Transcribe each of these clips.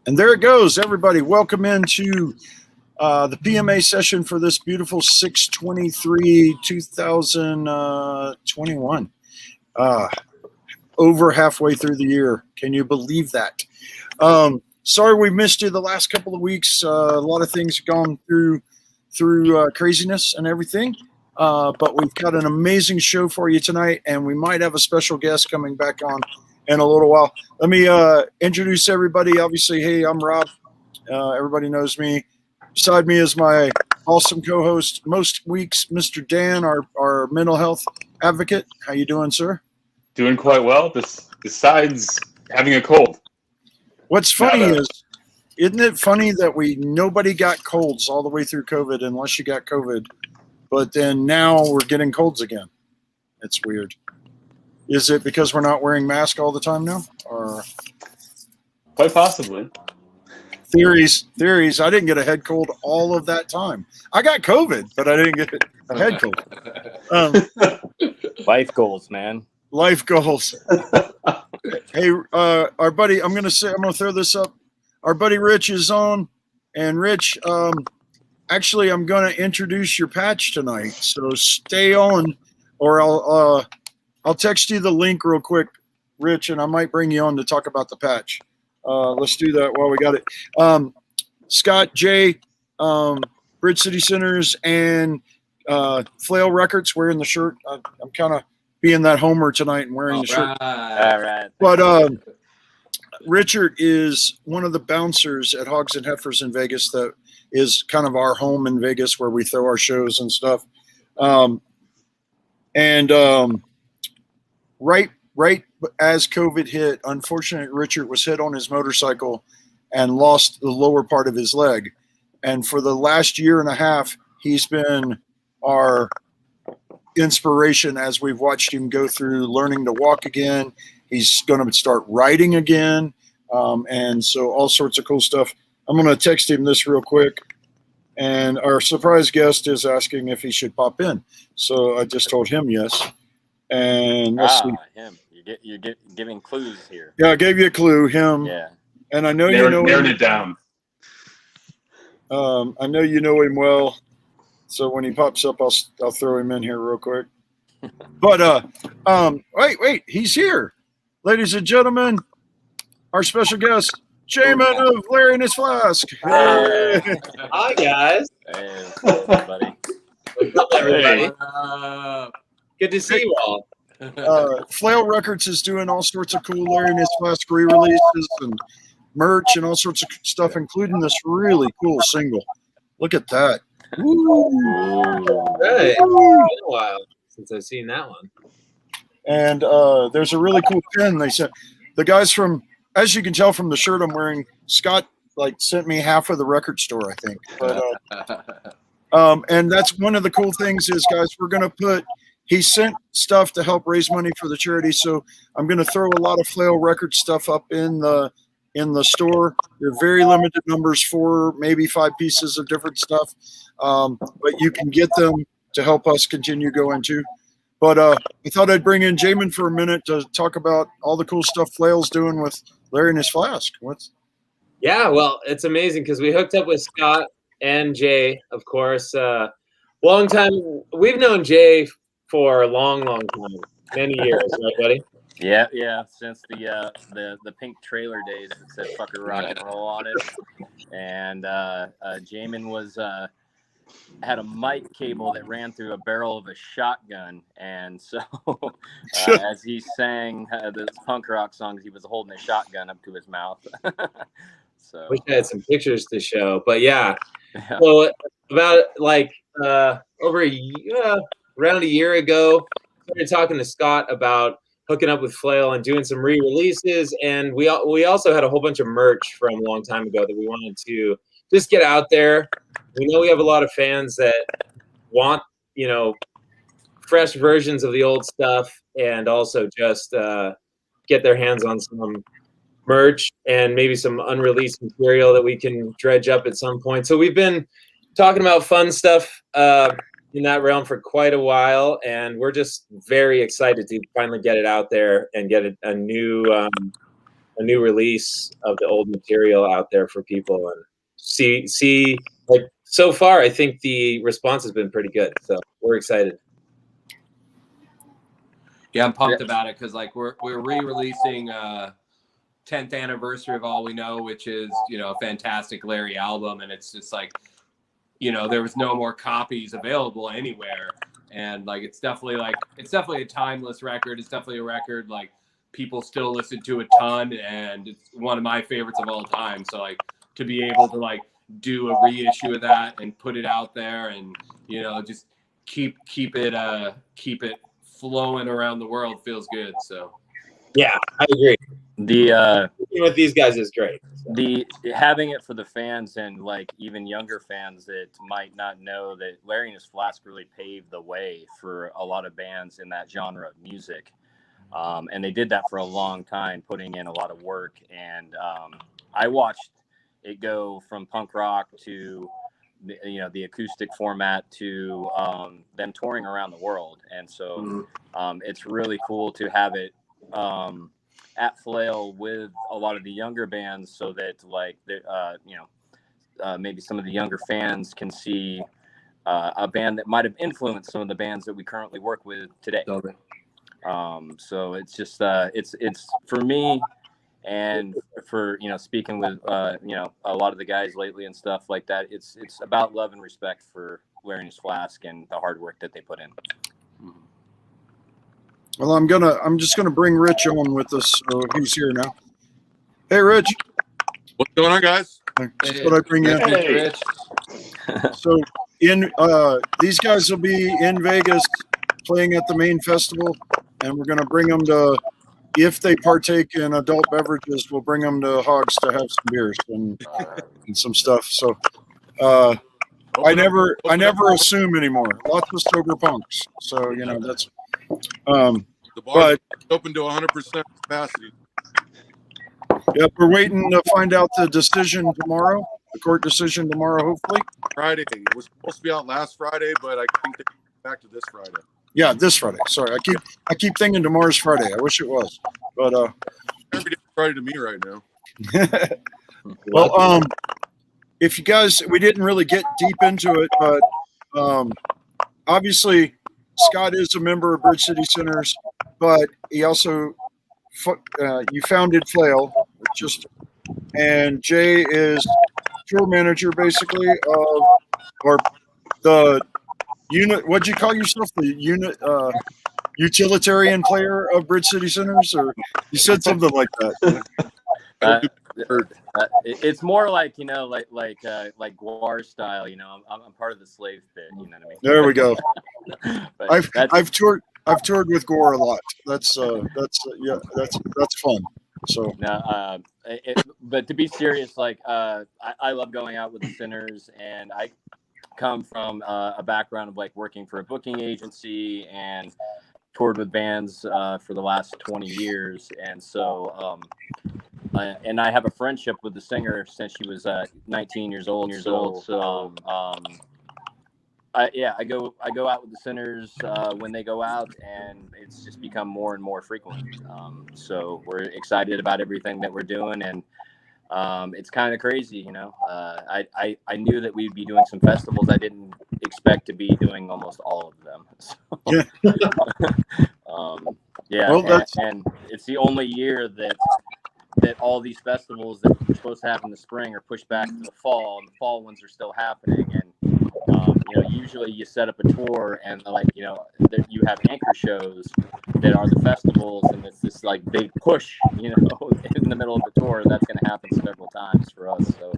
And there it goes, everybody. Welcome into the PMA session for this beautiful 6/23/2021. Over halfway through the year. Can you believe that? Sorry we missed you the last couple of weeks. A lot of things have gone through craziness and everything. But we've got an amazing show for you tonight, and we might have a special guest coming back on in a little while. Let me introduce everybody. Obviously, hey, I'm Rob. Everybody knows me. Beside me is my awesome co-host most weeks, Mr. Dan, our mental health advocate. How you doing, sir? Doing quite well, besides having a cold. What's funny isn't it funny that nobody got colds all the way through COVID unless you got COVID, but then now we're getting colds again. It's weird. Is it because we're not wearing masks all the time now? Or quite possibly. Theories. I didn't get a head cold all of that time. I got COVID, but I didn't get a head cold. Life goals, man. Life goals. Hey, our buddy, I'm gonna throw this up. Our buddy Rich is on, and Rich, actually, I'm gonna introduce your patch tonight. So stay on, or I'll text you the link real quick, Rich, and I might bring you on to talk about the patch. Let's do that while we got it. Scott, Jay, Bridge City Centers, and FLAIL Records wearing the shirt. I'm kind of being that homer tonight and wearing the shirt. All right. But Richard is one of the bouncers at Hogs and Heifers in Vegas that is kind of our home in Vegas where we throw our shows and stuff. Right as COVID hit, unfortunately, Richard was hit on his motorcycle and lost the lower part of his leg. And for the last year and a half, he's been our inspiration as we've watched him go through learning to walk again. He's going to start riding again. And so all sorts of cool stuff. I'm going to text him this real quick. And our surprise guest is asking if he should pop in. So I just told him yes. And let's see. Him. You're giving clues here. Yeah, I gave you a clue. Him. Yeah. And I know you know him. Narrowed it down. I know you know him well. So when he pops up, I'll throw him in here real quick. But wait, he's here, ladies and gentlemen. Our special guest, Jamin of Larry and His Flask. Hey. Hi guys. Hey, buddy. What's up, everybody? Good to see you all. FLAIL Records is doing all sorts of cool Larry and His Flask re-releases and merch and all sorts of stuff, including this really cool single. Look at that. Woo. Hey, it's been a while since I've seen that one. And there's a really cool pin they sent. The guys from, as you can tell from the shirt I'm wearing, Scott sent me half of the record store, I think. But and that's one of the cool things is, guys, we're gonna he sent stuff to help raise money for the charity. So I'm gonna throw a lot of FLAIL Records stuff up in the store. They're very limited numbers, 4, maybe 5 pieces of different stuff. But you can get them to help us continue going too. But I thought I'd bring in Jamin for a minute to talk about all the cool stuff FLAIL's doing with Larry and His Flask. Yeah, well, it's amazing because we hooked up with Scott and Jay, of course. Long time. We've known Jay for a long time, many years, right, buddy? Yeah. Since the pink trailer days that said "fucker rock and roll" on it, and Jamin had a mic cable that ran through a barrel of a shotgun, and so as he sang the punk rock songs, he was holding a shotgun up to his mouth. So wish I had some pictures to show, but yeah. So about around a year ago, I started talking to Scott about hooking up with FLAIL and doing some re-releases, and we also had a whole bunch of merch from a long time ago that we wanted to just get out there. We know we have a lot of fans that want, fresh versions of the old stuff, and also just get their hands on some merch and maybe some unreleased material that we can dredge up at some point. So we've been talking about fun stuff in that realm for quite a while, and we're just very excited to finally get it out there and get a new new release of the old material out there for people and see like so far. I think the response has been pretty good, so we're excited. Yeah, I'm pumped about it because like we're re-releasing 10th anniversary of All We Know, which is, you know, a fantastic Larry album, and it's just like, you know, there was no more copies available anywhere, and like it's definitely a timeless record. It's definitely a record like people still listen to a ton, and it's one of my favorites of all time. So like to be able to like do a reissue of that and put it out there, and you know, just keep it flowing around the world feels good. So yeah, I agree. The with these guys is great. the having it for the fans and like even younger fans that might not know that Larry and his Flask really paved the way for a lot of bands in that genre of music, and they did that for a long time, putting in a lot of work. And I watched it go from punk rock to the acoustic format to them touring around the world. And so it's really cool to have it at FLAIL with a lot of the younger bands, so that like maybe some of the younger fans can see a band that might have influenced some of the bands that we currently work with today. So it's just it's for me, and for speaking with a lot of the guys lately and stuff like that, it's about love and respect for Larry and his Flask and the hard work that they put in. Well, I'm just gonna bring Rich on with us. He's here now. Hey, Rich. What's going on, guys? Just thought I'd bring you in. Hey, Rich. So these guys will be in Vegas playing at the main festival, and we're gonna bring them to. If they partake in adult beverages, we'll bring them to Hogs to have some beers and some stuff. So I never assume anymore. Lots of sober punks. So that's. The bar is open to 100% capacity. Yep, we're waiting to find out the decision tomorrow. The court decision tomorrow, hopefully. Friday. It was supposed to be out last Friday, but I think they back to this Friday. Yeah, this Friday. Sorry, I keep thinking tomorrow's Friday. I wish it was, but Every day is Friday to me right now. well, if you guys, we didn't really get deep into it, but obviously Scott is a member of Bridge City Sinners, but he also you founded FLAIL, and Jay is tour manager basically of or the unit. What'd you call yourself? The unit utilitarian player of Bridge City Sinners, or you said something like that. It's more like like Guar style. I'm part of the slave pit. You know what I mean? There we go. But I've toured with Gore a lot. That's fun. So no, but to be serious, like I love going out with the Sinners, and I come from a background of like working for a booking agency and toured with bands for the last 20 years, and so and I have a friendship with the singer since she was 19 years old. So I go out with the Sinners when they go out, and it's just become more and more frequent. So we're excited about everything that we're doing, and it's kind of crazy, I knew that we'd be doing some festivals. I didn't expect to be doing almost all of them. So, well, and it's the only year that all these festivals that we're supposed to have in the spring are pushed back to the fall, and the fall ones are still happening. And usually you set up a tour, and you have anchor shows that are the festivals, and it's this like big push, in the middle of the tour. That's going to happen several times for us. So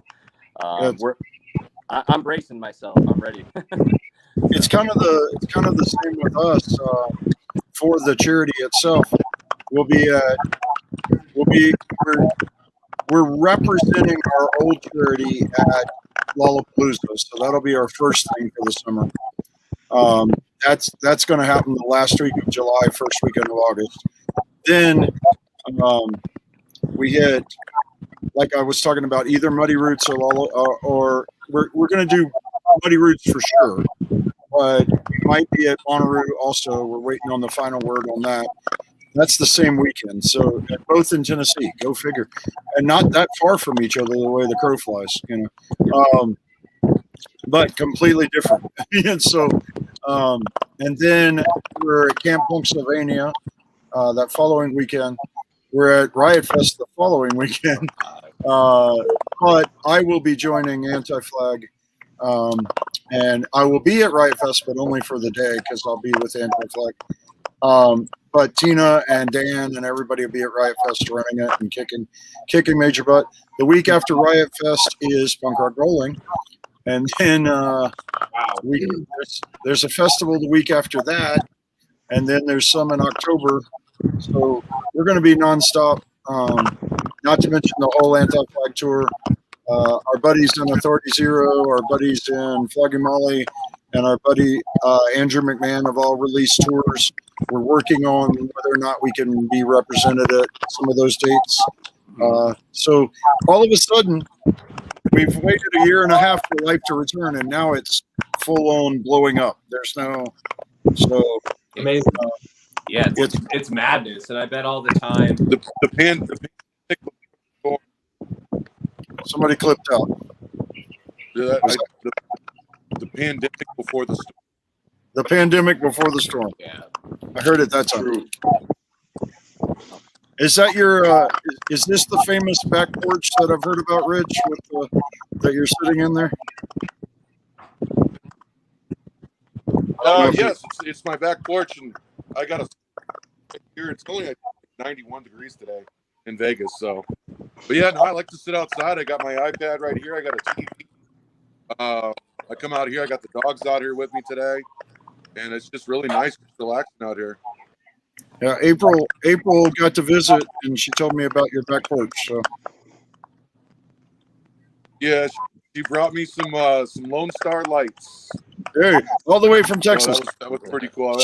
I'm bracing myself. I'm ready. it's kind of the same with us. For the charity itself, we're representing our old charity at Lollapalooza, so that'll be our first thing for the summer. That's going to happen the last week of July, first weekend of August. Then we hit, like I was talking about, either Muddy Roots or we're going to do Muddy Roots for sure, but we might be at Bonnaroo also. We're waiting on the final word on that. That's the same weekend. So both in Tennessee. Go figure. And not that far from each other the way the crow flies, but completely different. And so, and then we're at Camp Pennsylvania that following weekend. We're at Riot Fest the following weekend. But I will be joining Anti-Flag. And I will be at Riot Fest, but only for the day because I'll be with Anti-Flag. But Tina and Dan and everybody will be at Riot Fest running it and kicking major butt. The week after Riot Fest is Punk Rock Rolling. And then there's a festival the week after that. And then there's some in October. So we're going to be nonstop. Not to mention the whole Anti-Flag tour. Our buddies in Authority Zero, our buddies in Flogging Molly, and our buddy Andrew McMahon have all released tours. We're working on whether or not we can be represented at some of those dates. So all of a sudden, we've waited a year and a half for Life to return, and now it's full on blowing up. There's no Amazing. Yeah, it's madness, and I bet all the time. Somebody clipped out. The pandemic before the storm. The pandemic before the storm. Yeah, I heard it that time. Is that your? Is this the famous back porch that I've heard about, Rich? With that you're sitting in there? Yes, it's my back porch, and I got a here. It's only 91 degrees today in Vegas, so. But yeah, no, I like to sit outside. I got my iPad right here. I got a TV. I come out here. I got the dogs out here with me today, and it's just really nice, relaxing out here. Yeah, April got to visit, and she told me about your back porch. So yeah, she brought me some Lone Star lights. hey, all the way from Texas. So that was pretty cool.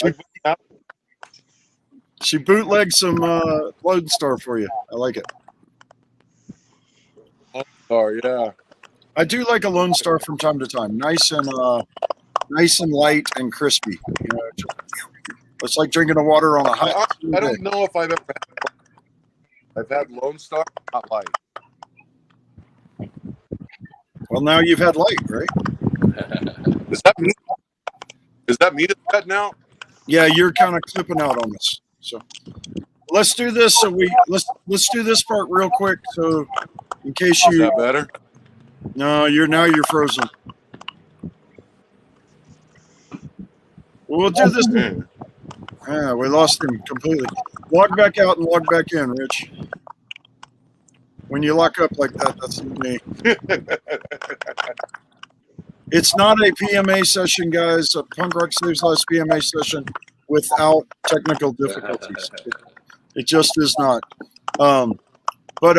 She bootlegged some Lone Star for you. I like it. Oh yeah. I do like a Lone Star from time to time. Nice and light and crispy. It's like drinking the water on a hot. I don't know if I've had Lone Star, not light. Well, now you've had light, right? Is that me? Is that me that's cutting out? Yeah, you're kind of clipping out on this. So let's do this. Let's do this part real quick. So in case Is that better? No, you're frozen. We'll do this. Yeah, we lost him completely. Log back out and log back in, Rich. When you lock up like that, that's me. It's not a PMA session, guys. A Punk Rock Saves Lives PMA session without technical difficulties. It just is not. But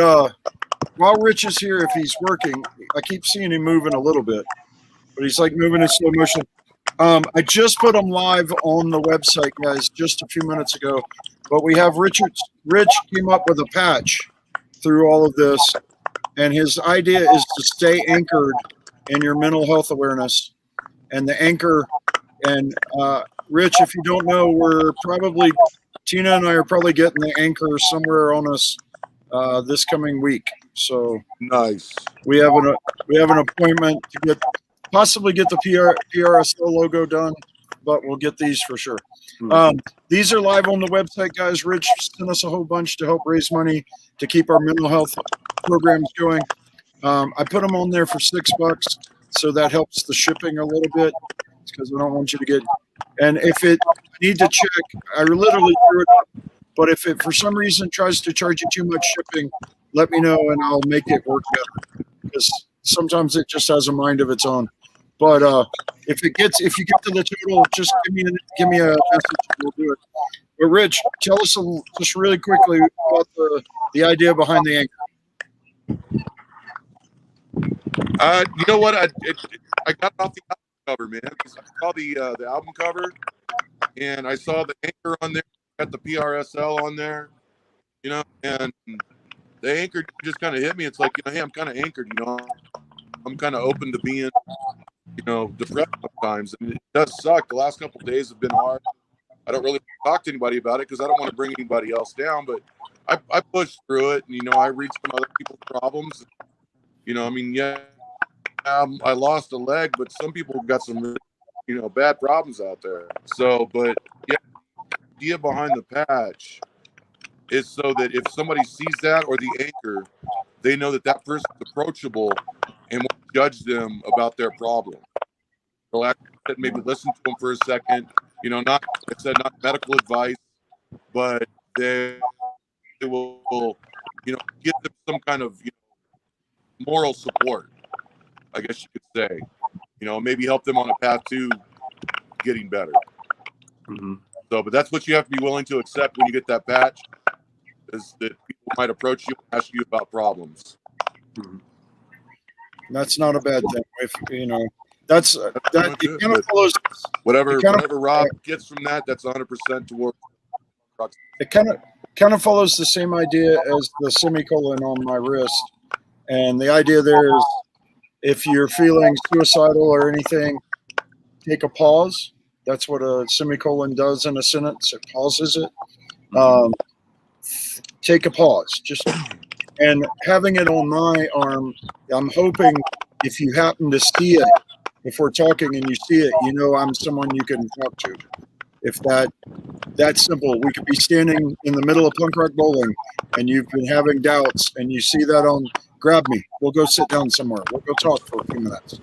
while Rich is here, if he's working, I keep seeing him moving a little bit, but he's like moving in slow motion. I just put him live on the website, guys, just a few minutes ago. But we have Rich came up with a patch through all of this, and his idea is to stay anchored in your mental health awareness. And the anchor, and Rich, if you don't know, Tina and I are probably getting the anchor somewhere on us this coming week. So nice. We have an appointment to possibly get the PRSO logo done, but we'll get these for sure. These are live on the website, guys. Rich sent us a whole bunch to help raise money to keep our mental health programs going. I put them on there for $6, so that helps the shipping a little bit because I don't want you to get. And if it need to check, I literally threw it up. But if it for some reason tries to charge you too much shipping, let me know and I'll make it work better. Because sometimes it just has a mind of its own. But if you get to the total, just give me a message and we'll do it. But Rich, tell us just really quickly about the idea behind the anchor. You know what? I got off the album cover, man. Because I saw the album cover, and I saw the anchor on there. Got the PRSL on there, and the anchor just kind of hit me. It's like, hey, I'm kind of anchored, I'm kind of open to being, depressed sometimes, and it does suck. The last couple of days have been hard. I don't really talk talk to anybody about it because I don't want to bring anybody else down. But I pushed through it, and I read some other people's problems. I mean, yeah, I lost a leg, but some people got some really, bad problems out there. So, but yeah, the idea behind the patch is so that if somebody sees that or the anchor, they know that that person's approachable and won't judge them about their problem. They'll actually maybe listen to them for a second. Not, like I said, not medical advice, but they will, give them some kind of moral support, I guess you could say. Maybe help them on a path to getting better. Mm-hmm. So, but that's what you have to be willing to accept when you get that patch, is that people might approach you and ask you about problems. Mm-hmm. That's not a bad thing. If that's that it kind of follows Whatever kind of, Rob gets from that, that's 100% towards. it kind of follows the same idea as the semicolon on my wrist. And the idea there is, if you're feeling suicidal or anything, take a pause. That's what a semicolon does in a sentence. It pauses it. Take a pause. And having it on my arm, I'm hoping if you happen to see it, if we're talking and you see it, I'm someone you can talk to. If that's simple, we could be standing in the middle of punk rock bowling and you've been having doubts and you see that on, grab me. We'll go sit down somewhere. We'll go talk for a few minutes.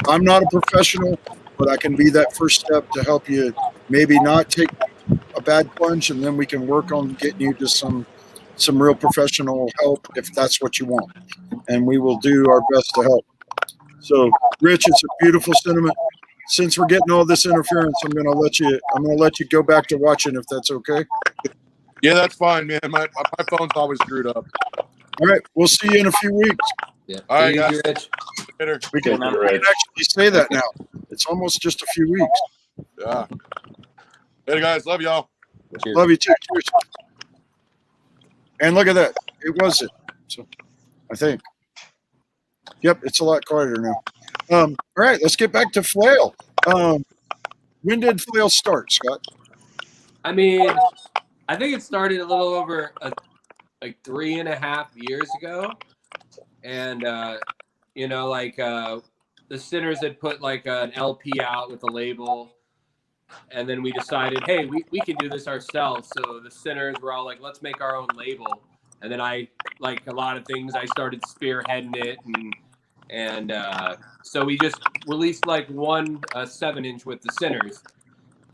I'm not a professional, but I can be that first step to help you maybe not take a bad plunge, and then we can work on getting you to some real professional help if that's what you want. And we will do our best to help. So, Rich, it's a beautiful sentiment. Since we're getting all this interference, I'm gonna let you go back to watching, if that's okay. Yeah, that's fine, man. My phone's always screwed up. All right, we'll see you in a few weeks. Yeah. All right, Easy, guys. Rich. Later. We can actually say that now. It's almost just a few weeks. Yeah. Later, guys. Love y'all. Cheers. Love you too. Cheers. And look at that. It was it. So, I think. Yep, it's a lot quieter now. All right, let's get back to Flail. When did Flail start, Scott? I mean, I think it started a little over like 3.5 years ago, and the Sinners had put like an LP out with a label, and then we decided, hey, we can do this ourselves. So the Sinners were all like, let's make our own label, and then I, like a lot of things, I started spearheading it, and so we just released like one 7-inch with the Sinners.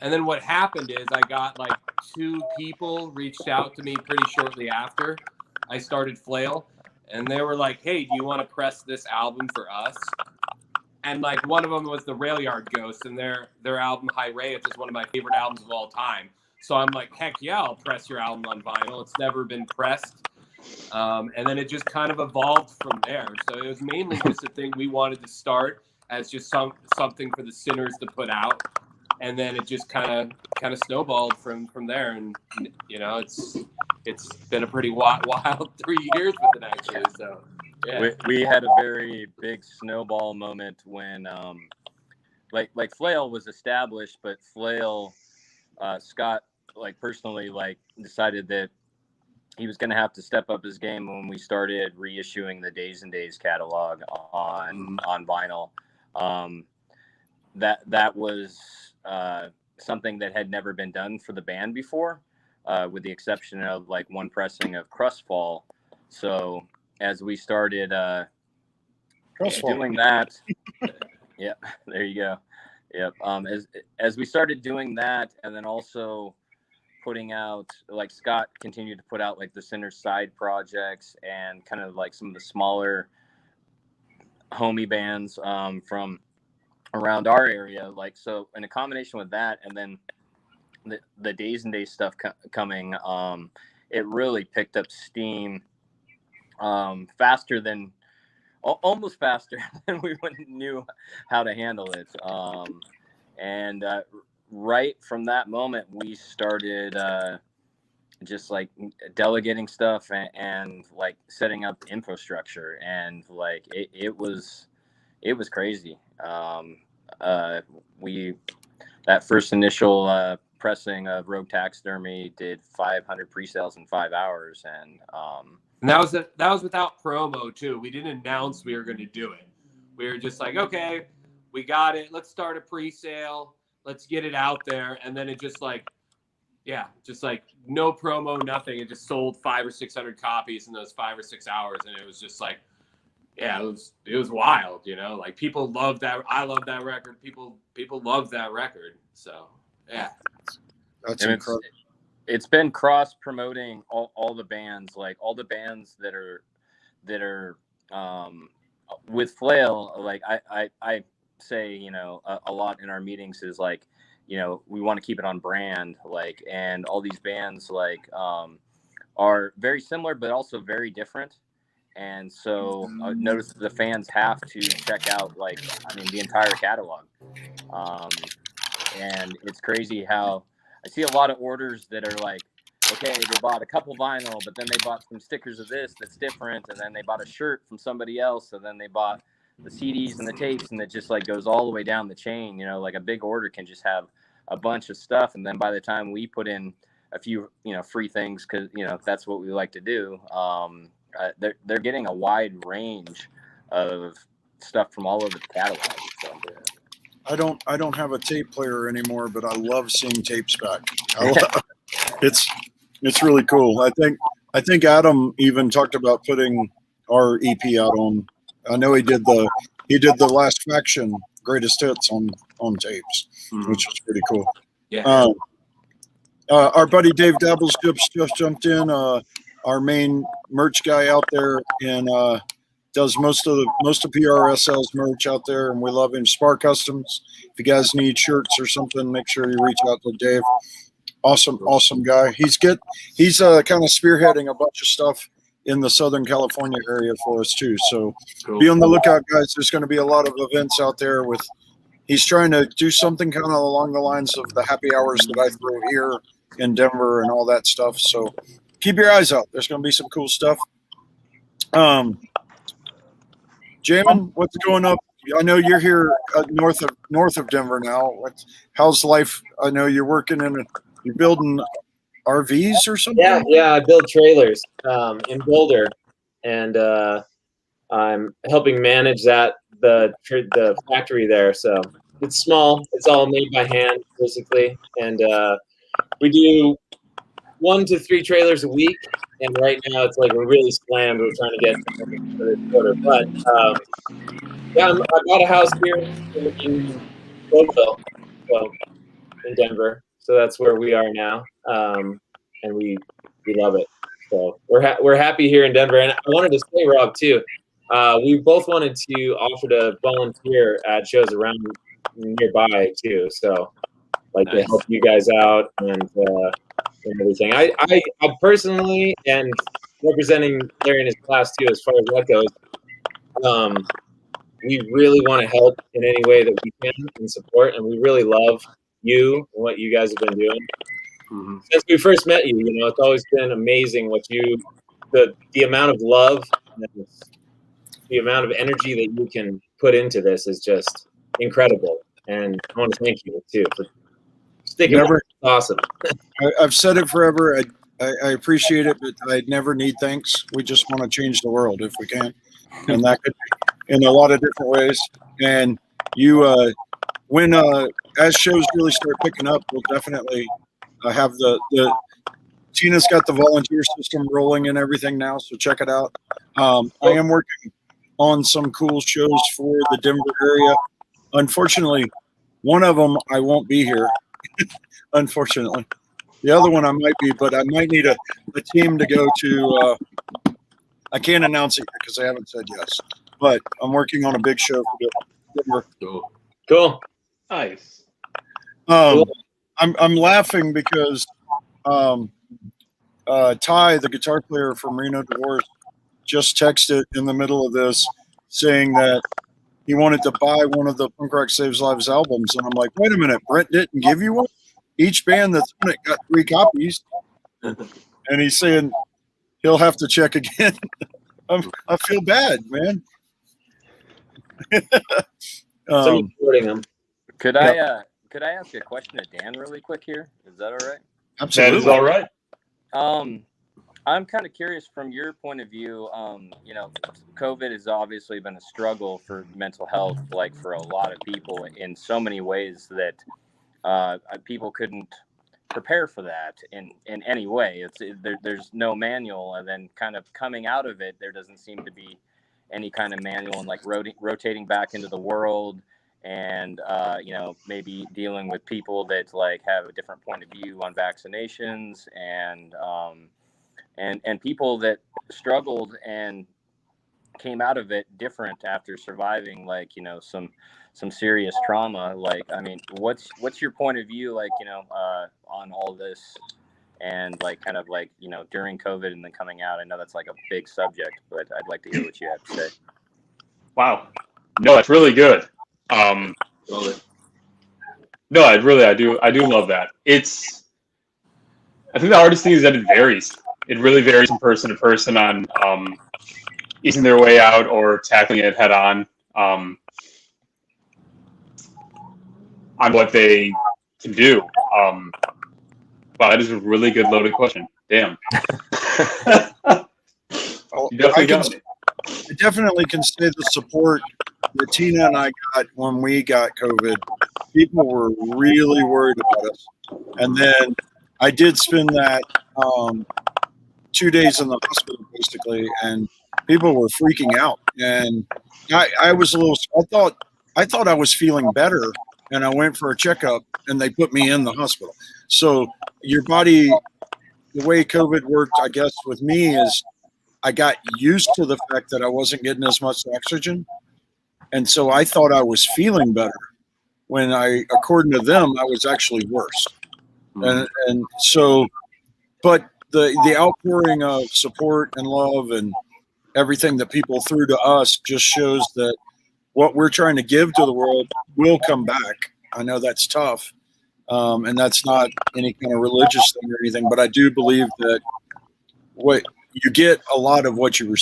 And then what happened is I got like 2 people reached out to me pretty shortly after I started Flail, and they were like, hey, do you want to press this album for us? And like one of them was the Railyard Ghosts, and their album High Rayeth is one of my favorite albums of all time. So I'm like, heck yeah, I'll press your album on vinyl. It's never been pressed. And then it just kind of evolved from there. So it was mainly just a thing we wanted to start as just something for the Sinners to put out. And then it just kind of snowballed from there. And, it's been a pretty wild 3 years with it, actually. So, yeah. We had a very big snowball moment when, like Flail was established, but Flail, Scott, like personally, like decided that he was going to have to step up his game when we started reissuing the Days and Days catalog on vinyl. That was something that had never been done for the band before, with the exception of like one pressing of Crustfall. So as we started doing that, yeah, there you go. Yep. As we started doing that, and then also putting out, like Scott continued to put out like the Sinners side projects and kind of like some of the smaller homie bands from around our area. Like, so in a combination with that, and then the Days and Days stuff coming, it really picked up steam almost faster than we knew how to handle it. And right from that moment, we started just like delegating stuff and like setting up infrastructure, and like it was crazy. That first initial pressing of Rogue Taxidermy did 500 pre-sales in 5 hours, and that was without promo too. We didn't announce we were going to do it. We were just like, okay, we got it. Let's start a pre-sale. Let's get it out there, and then it just like, yeah, just like no promo, nothing. It just sold 500 or 600 copies in those 5 or 6 hours, and it was just like, yeah, it was wild, you know. Like people love that. I love that record. People love that record. So yeah, That's and incredible. it's been cross promoting all the bands, like all the bands that are with Flail. Like I say, you know, a lot in our meetings is like, you know, we want to keep it on brand, like, and all these bands like are very similar but also very different. And so notice the fans have to check out, like, I mean, the entire catalog. And it's crazy how I see a lot of orders that are like, okay, they bought a couple vinyl, but then they bought some stickers of this that's different, and then they bought a shirt from somebody else, and then they bought the CDs and the tapes, and it just like goes all the way down the chain. You know, like a big order can just have a bunch of stuff, and then by the time we put in a few, you know, free things, because, you know, that's what we like to do. They're getting a wide range of stuff from all over the catalog. So, I don't have a tape player anymore, but I love seeing tapes back. It's really cool. I think Adam even talked about putting our EP out on. I know he did the Last Faction greatest hits on tapes, which was pretty cool. Yeah. Our buddy Dave Dabbles just jumped in. Our main merch guy out there, and does most of PRSL's merch out there, and we love him. Spar Customs. If you guys need shirts or something, make sure you reach out to Dave. Awesome guy. He's kind of spearheading a bunch of stuff in the Southern California area for us too. So be on the lookout, guys. There's going to be a lot of events out there with. He's trying to do something kind of along the lines of the happy hours that I throw here in Denver and all that stuff. So keep your eyes out. There's going to be some cool stuff. Jamin, what's going up? I know you're here north of Denver now. How's life? I know you're working you're building RVs or something. Yeah, I build trailers in Boulder, and I'm helping manage the factory there. So it's small. It's all made by hand, basically, and we do 1 to 3 trailers a week. And right now it's like we're really slammed. We're trying to get for this quarter, but yeah, I bought a house here in Oakville, so in Denver. So that's where we are now, and we love it. So we're happy here in Denver. And I wanted to say, Rob, too, we both wanted to offer to volunteer at shows around nearby too. So like to help you guys out and everything. I personally, and representing Larry in his class too, as far as that goes, we really want to help in any way that we can and support, and we really love you and what you guys have been doing. Since we first met you, you know, it's always been amazing what the amount of love and the amount of energy that you can put into this is just incredible. And I want to thank you too for sticking with it. It's awesome. I've said it forever. I appreciate it, but I never need thanks. We just want to change the world if we can, and that could be in a lot of different ways. And you, when as shows really start picking up, we'll definitely have the Tina's got the volunteer system rolling and everything now, so check it out. I am working on some cool shows for the Denver area. Unfortunately, one of them I won't be here. Unfortunately, the other one I might be, but I might need a team to go to. I can't announce it because I haven't said yes, but I'm working on a big show for Denver. Cool. Nice. I'm laughing because Ty, the guitar player from Reno Divorce, just texted in the middle of this saying that he wanted to buy one of the Punk Rock Saves Lives albums. And I'm like, wait a minute, Brent didn't give you one? Each band that's on it got 3 copies. And he's saying he'll have to check again. I feel bad, man. Someone's recording them. Could I could I ask a question to Dan really quick here? Is that all right? Absolutely. That is all right. I'm kind of curious from your point of view. COVID has obviously been a struggle for mental health, like for a lot of people in so many ways that people couldn't prepare for that in any way. There's no manual, and then kind of coming out of it, there doesn't seem to be any kind of manual, and like rotating back into the world, and maybe dealing with people that like have a different point of view on vaccinations, and people that struggled and came out of it different after surviving some serious trauma. Like, I mean, what's your point of view, like, on all this, and like kind of like, during COVID and then coming out? I know that's like a big subject, but I'd like to hear what you have to say. Wow. No, that's really good. No, I do love that. I think the hardest thing is that it varies. It really varies from person to person on easing their way out or tackling it head on what they can do. Wow, that is a really good loaded question. Damn. You definitely got me. I definitely can say the support that Tina and I got when we got COVID. People were really worried about us. And then I did spend that 2 days in the hospital, basically, and people were freaking out. And I was I thought I was feeling better, and I went for a checkup, and they put me in the hospital. So your body, the way COVID worked, I guess, with me is I got used to the fact that I wasn't getting as much oxygen. And so I thought I was feeling better when according to them, I was actually worse. And so, but the outpouring of support and love and everything that people threw to us just shows that what we're trying to give to the world will come back. I know that's tough. And that's not any kind of religious thing or anything, but I do believe that what you get a lot of what you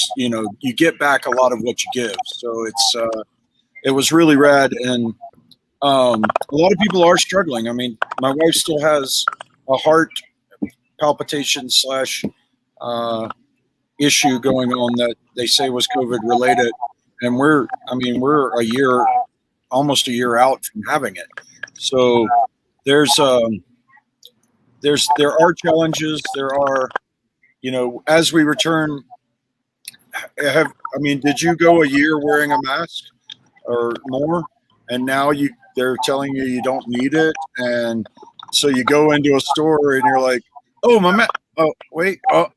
get back a lot of what you give. So it was really rad. And a lot of people are struggling. I mean, my wife still has a heart palpitation / issue going on that they say was COVID related. And we're almost a year out from having it. So there are challenges. There are, as we return, did you go a year wearing a mask or more? And now they're telling you don't need it. And so you go into a store and you're like, oh, my mask. Oh, wait. Oh,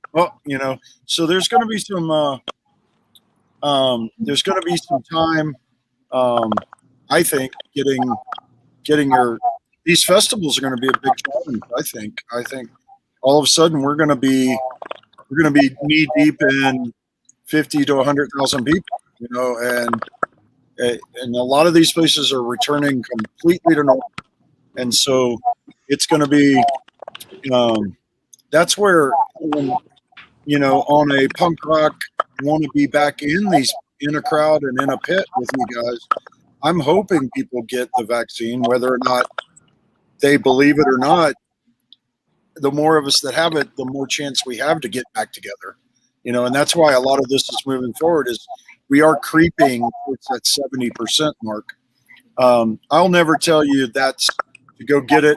so there's going to be some time, I think, getting these festivals are going to be a big challenge. I think all of a sudden we're going to be knee deep in 50 to 100,000 people, and a lot of these places are returning completely to normal. And so it's going to be, that's where, on a punk rock, want to be back in a crowd and in a pit with you guys. I'm hoping people get the vaccine, whether or not they believe it or not. The more of us that have it, the more chance we have to get back together, and that's why a lot of this is moving forward is we are creeping towards that 70% mark. I'll never tell you that's to go get it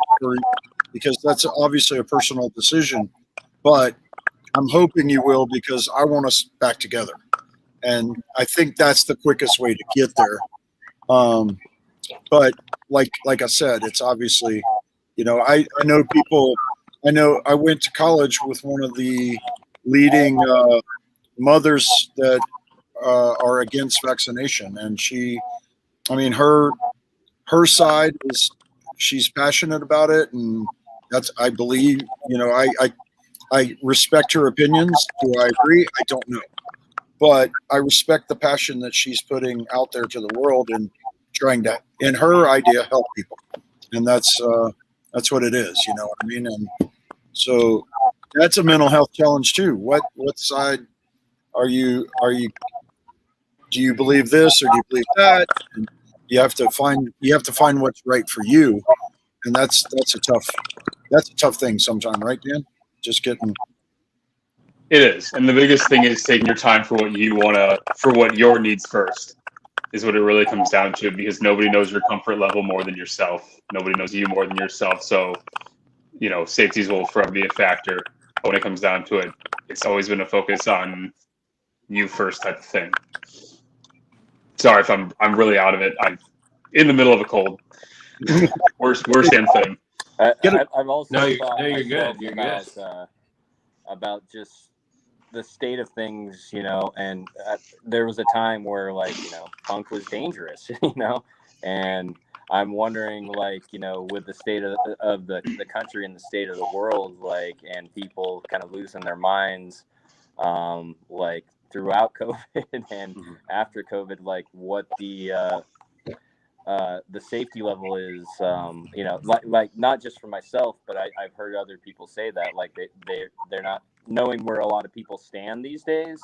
because that's obviously a personal decision, but I'm hoping you will because I want us back together. And I think that's the quickest way to get there. But like I said, it's obviously, I know people. I know I went to college with one of the leading mothers that are against vaccination, and her side is she's passionate about it, and that's I believe. I respect her opinions. Do I agree? I don't know, but I respect the passion that she's putting out there to the world and trying to, in her idea, help people, and that's what it is. You know what I mean? And so that's a mental health challenge too. What side are you? Do you believe this or do you believe that? And you have to find what's right for you. and that's a tough thing sometimes, right, Dan? Just getting. It is, and the biggest thing is taking your time for what you for what your needs first, is what it really comes down to. Because nobody knows your comfort level more than yourself. Nobody knows you more than yourself. So, safety will forever be a factor. But when it comes down to it, it's always been a focus on you first type of thing. Sorry if I'm really out of it. I'm in the middle of a cold. worst damn thing. I've also No, thought you're good. You're about, good. About just the state of things, and there was a time where punk was dangerous, and I'm wondering, with the state of the country and the state of the world, and people kind of losing their minds, throughout COVID and after COVID, what the safety level is, not just for myself, but I've heard other people say that, they're not knowing where a lot of people stand these days.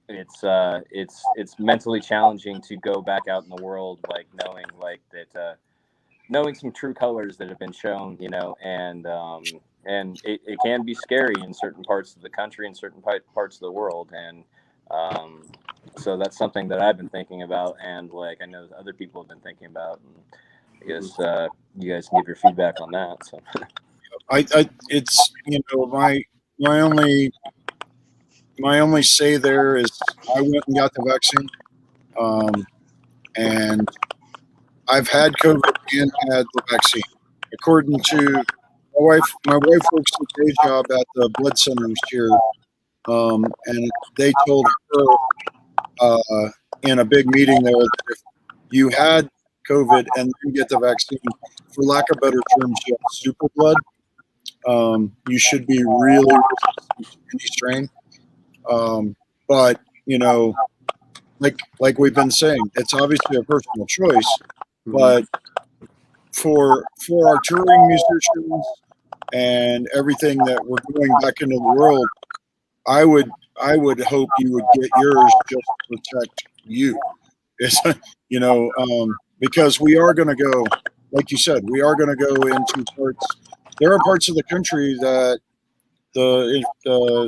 It's mentally challenging to go back out in the world, knowing that, knowing some true colors that have been shown, and it can be scary in certain parts of the country and certain parts of the world. And so that's something that I've been thinking about, and I know other people have been thinking about, and I guess you guys can give your feedback on that. So It's my only say there is I went and got the vaccine, and I've had COVID and had the vaccine. According to my wife works a day job at the blood centers here, and they told her in a big meeting there that if you had COVID and then get the vaccine, for lack of better terms, you have super blood. You should be really resistant to any strain. But like we've been saying, it's obviously a personal choice. But for our touring musicians and everything that we're doing back into the world, I would hope you would get yours just to protect you. Because we are going to go, like you said, we are going to go into parts. There are parts of the country that the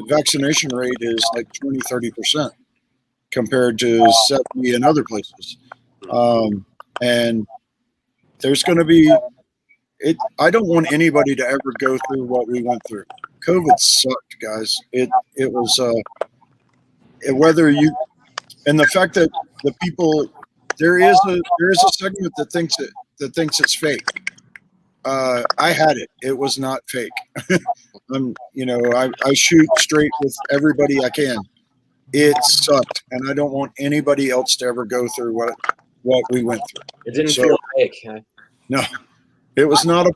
vaccination rate is like 20-30% compared to 70 in other places. And there's going to be it. I don't want anybody to ever go through what we went through. COVID sucked, guys. It was whether you, and the fact that the people, there is a segment that thinks it's fake. I had it. It was not fake. I shoot straight with everybody I can. It sucked, and I don't want anybody else to ever go through what we went through. It didn't feel fake. Huh? No, it was not a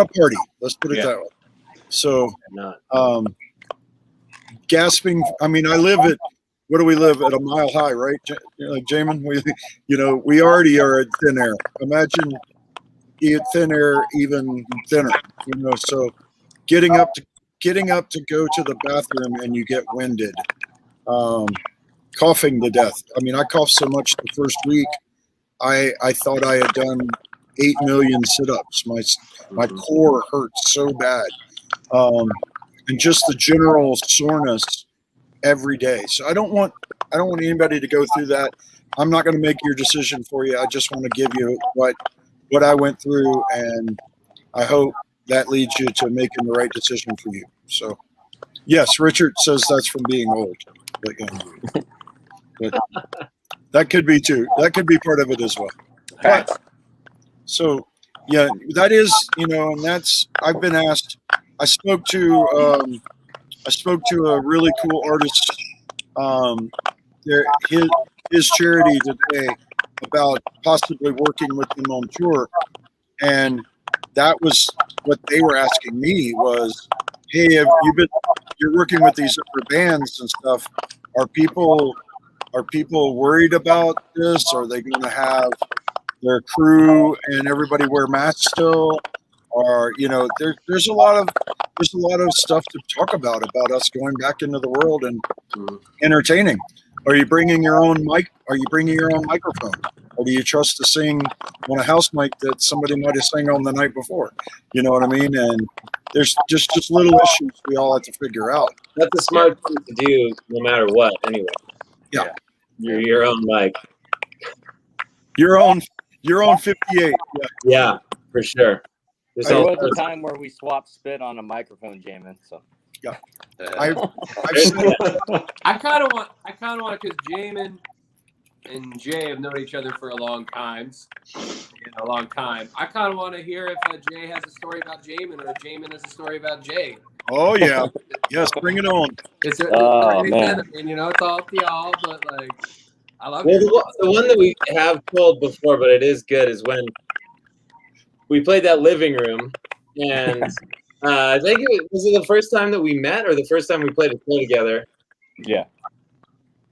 party. Let's put it that way. So, gasping. I mean, I live at, what do we live at, a mile high, right? Like Jamin, we already are at thin air. Imagine thin air even thinner. So getting up to go to the bathroom and you get winded, coughing to death. I mean, I coughed so much the first week, I thought I had done 8 million sit-ups. My core hurts so bad, and just the general soreness every day. So I don't want anybody to go through that. I'm not going to make your decision for you. I just want to give you what I went through, and I hope that leads you to making the right decision for you. So, yes, Richard says that's from being old, but that could be too. That could be part of it as well. But, so, yeah, that is, and that's, I've been asked. I spoke to a really cool artist, his charity today, about possibly working with them on tour, and that was what they were asking me was, hey, you're working with these other bands and stuff, are people worried about this? Are they going to have their crew and everybody wear masks still? Or there's a lot of stuff to talk about us going back into the world and entertaining. Are you bringing your own mic? Are you bringing your own microphone? or do you trust to sing on a house mic that somebody might have sang on the night before? You know what I mean? And there's just little issues we all have to figure out. That's a smart thing to do, no matter what. Anyway. Yeah. Your own mic. Your own 58. Yeah, for sure. There was a time where we swapped spit on a microphone, Jamin. So yeah, I kind of want because Jamin and Jay have known each other for a long time. I kind of want to hear if Jay has a story about Jamin or Jamin has a story about Jay. Oh yeah, yes, bring it on. It's man. I mean, you know, it's all to y'all, but like, I love it. The one that we have told before, but it is good, is when we played that living room, and I think was it the first time that we met or the first time we played a show together? Yeah.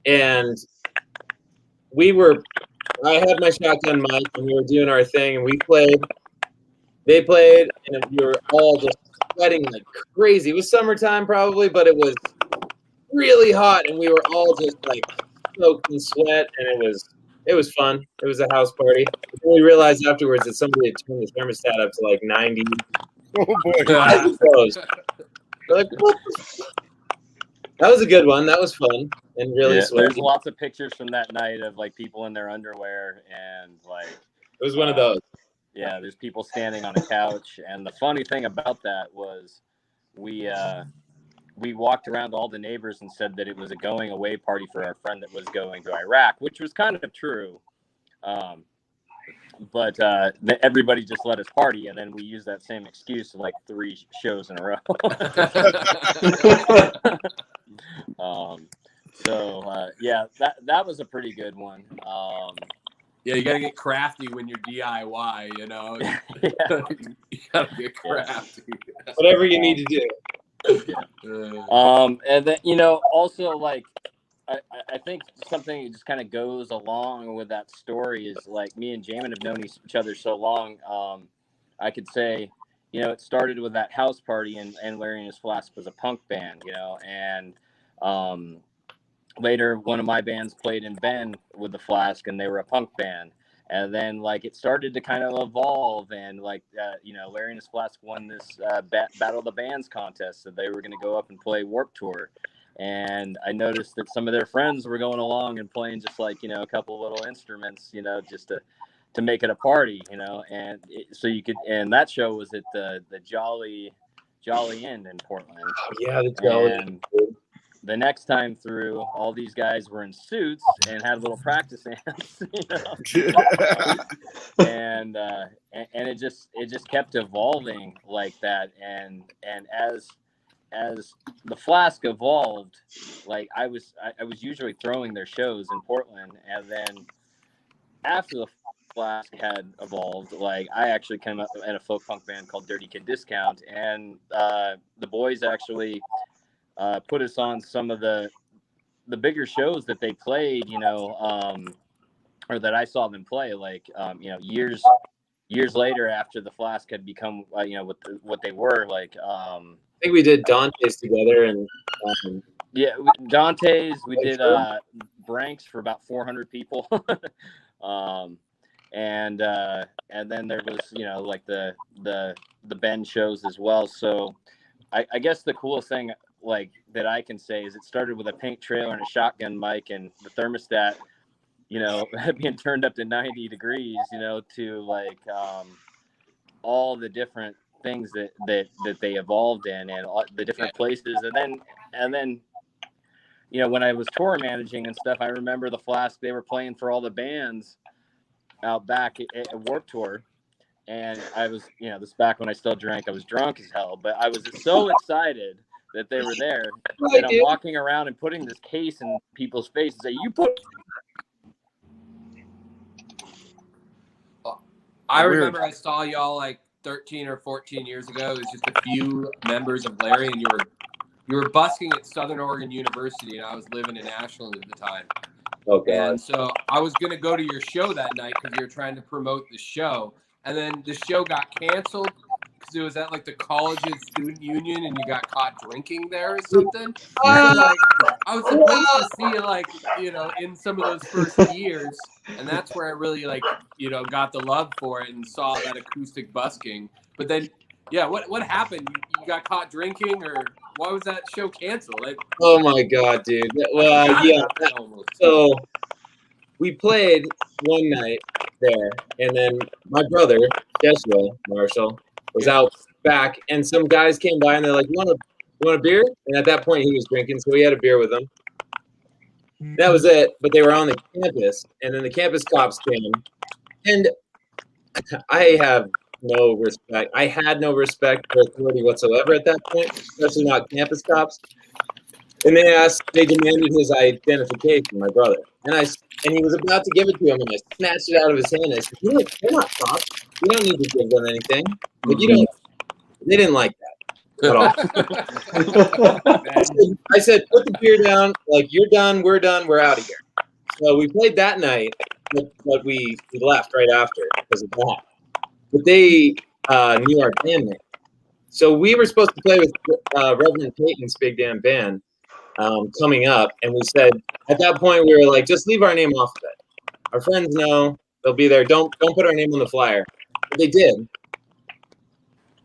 And I had my shotgun mic and we were doing our thing and they played, and we were all just sweating like crazy. It was summertime probably, but it was really hot and we were all just like soaked in sweat, and it was fun. It was a house party. And we realized afterwards that somebody had turned the thermostat up to like 90. Oh boy. We're like, what? That was a good one. That was fun and really sweaty. There's lots of pictures from that night of like people in their underwear and like it was one of those. Yeah, there's people standing on a couch, and the funny thing about that was we walked around to all the neighbors and said that it was a going away party for our friend that was going to Iraq, which was kind of true. But everybody just let us party, and then we used that same excuse like 3 shows in a row. Yeah, that was a pretty good one. Yeah, you gotta get crafty when you're DIY, you know. You gotta get crafty. Whatever you need to do. And then, you know, also like I think something that just kind of goes along with that story is like me and Jamin have known each other so long. I could say, you know, it started with that house party, and Larry and His Flask was a punk band, you know, and later one of my bands played in Bend with the Flask, and they were a punk band. And then like it started to kind of evolve, and like you know, Larry and His Flask won this Battle of the Bands contest, so they were going to go up and play Warped Tour. And I noticed that some of their friends were going along and playing just like, you know, a couple little instruments, you know, just to make it a party, you know. And and that show was at the Jolly Inn in Portland. Oh, yeah, the Jolly. And the next time through, all these guys were in suits and had little practice amps, you know. And it just kept evolving like that. And as the Flask evolved, like I was usually throwing their shows in Portland, and then after the Flask had evolved, like I actually came up in a folk punk band called Dirty Kid Discount, and the boys actually put us on some of the bigger shows that they played, you know, or that I saw them play, like you know, years later after the Flask had become you know what they were like. I think we did Dante's together, and yeah, Dante's. We did Branks for about 400 people, and then there was, you know, like the Bend shows as well. So I guess the coolest thing like that I can say is it started with a pink trailer and a shotgun mic, and the thermostat, you know, being turned up to 90 degrees, you know, to like all the different things that they evolved in, and all the different places, and then you know, when I was tour managing and stuff, I remember the Flask, they were playing for all the bands out back at Warped Tour, and I was, you know, this back when I still drank, I was drunk as hell, but I was so excited that they were there, and I'm walking around and putting this case in people's faces, say, you put. I remember I saw y'all like 13 or 14 years ago. It was just a few members of Larry, and you were busking at Southern Oregon University, and I was living in Ashland at the time. Okay. And so I was going to go to your show that night because you were trying to promote the show, and then the show got canceled because it was at like the college's student union, and you got caught drinking there or something. So, like, I was supposed to see you, like, you know, in some of those first years, and that's where I really got the love for it and saw that acoustic busking. But then, yeah, what happened? You got caught drinking, or why was that show canceled? Oh my god, dude. Well, yeah. So we played one night there, and then my brother Joshua Marshall was out back, and some guys came by and they're like, "You want a beer?" And at that point, he was drinking, so we had a beer with him. That was it. But they were on the campus, and then the campus cops came, and I have no respect. I had no respect for authority whatsoever at that point, especially not campus cops. And they demanded his identification, my brother, and he was about to give it to him, and I snatched it out of his hand. And I said, "You're not cops. You don't need to give them anything. But you don't." They didn't like that at all. I said, "Put the beer down. Like, you're done. We're done. We're out of here." So we played that night, but we left right after because of that. But they knew our band name. So we were supposed to play with Reverend Peyton's big damn band coming up. And we said, at that point, we were like, just leave our name off of it. Our friends know they'll be there. Don't put our name on the flyer. But they did.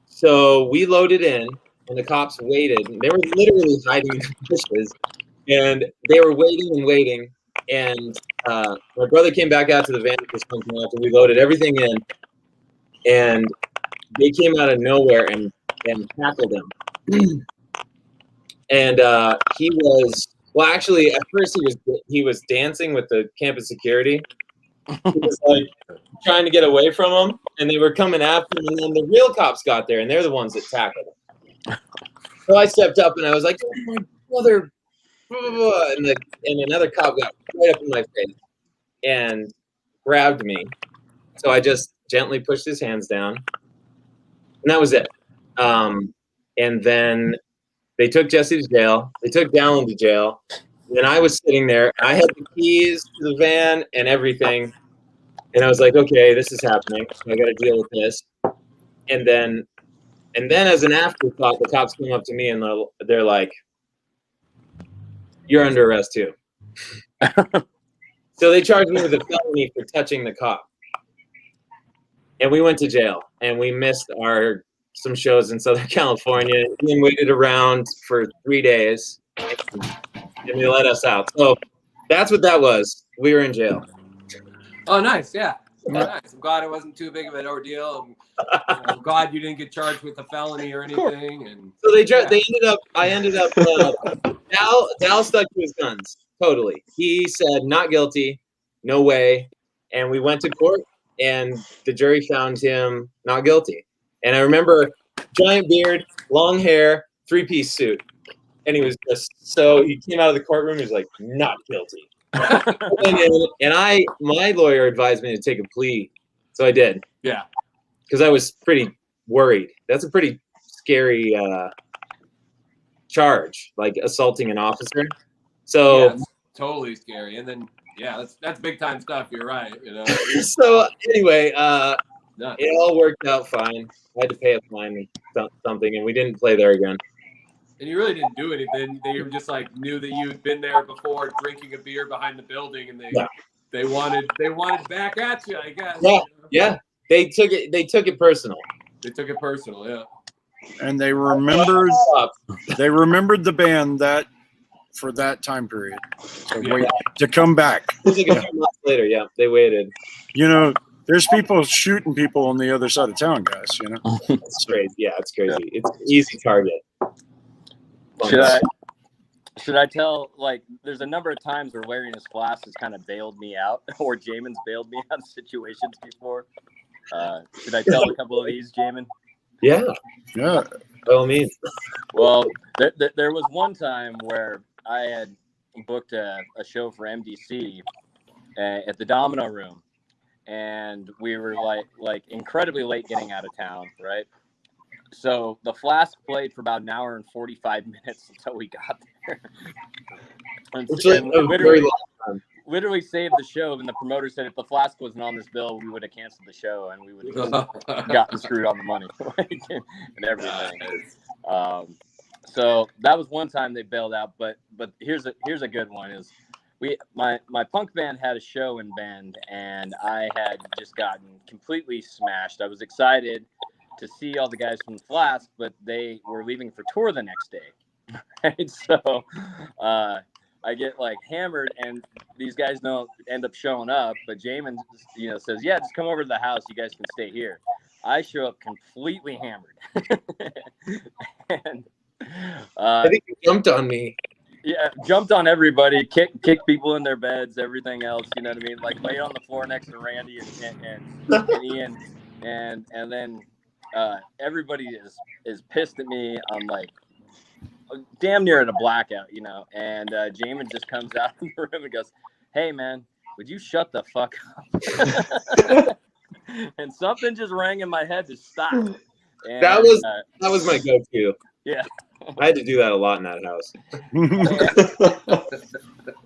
So we loaded in, and the cops waited. And they were literally hiding in the bushes. And they were waiting and waiting. And my brother came back out to the van after we loaded everything in. And they came out of nowhere and tackled him. And he was, well, actually, at first he was dancing with the campus security. He was like trying to get away from them, and they were coming after him. And then the real cops got there, and they're the ones that tackled him. So I stepped up and I was like, "Oh, my brother," and another cop got right up in my face and grabbed me. So I just gently pushed his hands down, and that was it. And then they took Jesse to jail. They took Dallin to jail. And I was sitting there. I had the keys to the van and everything. And I was like, okay, this is happening. I got to deal with this. And then as an afterthought, the cops came up to me and they're like, "You're under arrest too." So they charged me with a felony for touching the cop. And we went to jail, and we missed some shows in Southern California, and then waited around for 3 days, and they let us out. So that's what that was. We were in jail. Oh, nice. Yeah. Nice. I'm glad it wasn't too big of an ordeal. I'm glad you didn't get charged with a felony or anything. And so I ended up, Dal stuck to his guns. Totally. He said, "Not guilty. No way." And we went to court, and the jury found him not guilty. And I remember giant beard, long hair, 3-piece suit. And he was he came out of the courtroom, he was like, "Not guilty." and my lawyer advised me to take a plea. So I did. Yeah. Because I was pretty worried. That's a pretty scary charge, like assaulting an officer. So yeah, totally scary. And then, yeah, that's big time stuff. You're right. You know. So anyway, it all worked out fine. I had to pay a fine and something, and we didn't play there again. And you really didn't do anything. They were just like knew that you had been there before, drinking a beer behind the building, and they wanted back at you, I guess. Yeah, yeah. They took it personal. They took it personal, yeah. And they remembered the band for that time period. So wait to come back. It was like a few months later. Yeah, they waited. You know, there's people shooting people on the other side of town, guys. You know, it's crazy. Yeah, it's crazy. Yeah. It's an easy target. Should I tell, like, there's a number of times where Larry and his class has kind of bailed me out, or Jamin's bailed me out of situations before. Should I tell a couple of these, Jamin? Yeah. Yeah. By all means. Well, there was one time where I had booked a show for MDC at the Domino Room, and we were like incredibly late getting out of town, right? So the Flask played for about an hour and 45 minutes until we got there. Which is a very long time. Literally saved the show, and the promoter said if the Flask wasn't on this bill, we would have canceled the show, and we would have gotten screwed on the money and everything. So that was one time they bailed out. But here's a good one: is my punk band had a show in Bend, and I had just gotten completely smashed. I was excited to see all the guys from Flask, but they were leaving for tour the next day. Right? So I get like hammered, and these guys don't end up showing up. But Jamin, says, "Yeah, just come over to the house. You guys can stay here." I show up completely hammered, and I think you jumped on me. yeah, jumped on everybody, kicked people in their beds, everything else. You know what I mean? Like laid on the floor next to Randy and Ian, and then everybody is pissed at me. I'm like damn near at a blackout, And Jamin just comes out in the room and goes, "Hey man, would you shut the fuck up?" And something just rang in my head to stop. And, that was my go-to. Yeah. I had to do that a lot in that house.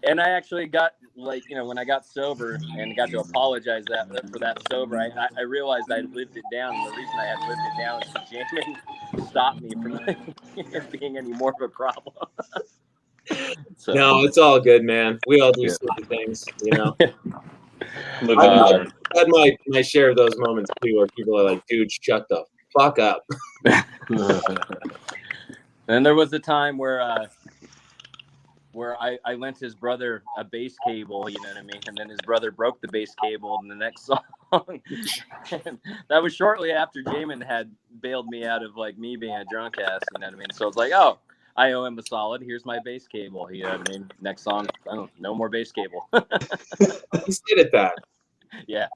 And I actually got when I got sober and got to apologize for that sober, I realized I lived it down. And the reason I had lived it down is that Jamin stopped me from it being any more of a problem. So, no, it's all good, man. We all do silly things, I've had my share of those moments too, where people are like, "Dude, shut the fuck up." And there was a time where I lent his brother a bass cable, you know what I mean? And then his brother broke the bass cable in the next song. And that was shortly after Jamin had bailed me out of like me being a drunk ass, you know what I mean? So it's like, oh, I owe him a solid. Here's my bass cable. You know what I mean? Next song, no more bass cable. He's good at that. Yeah.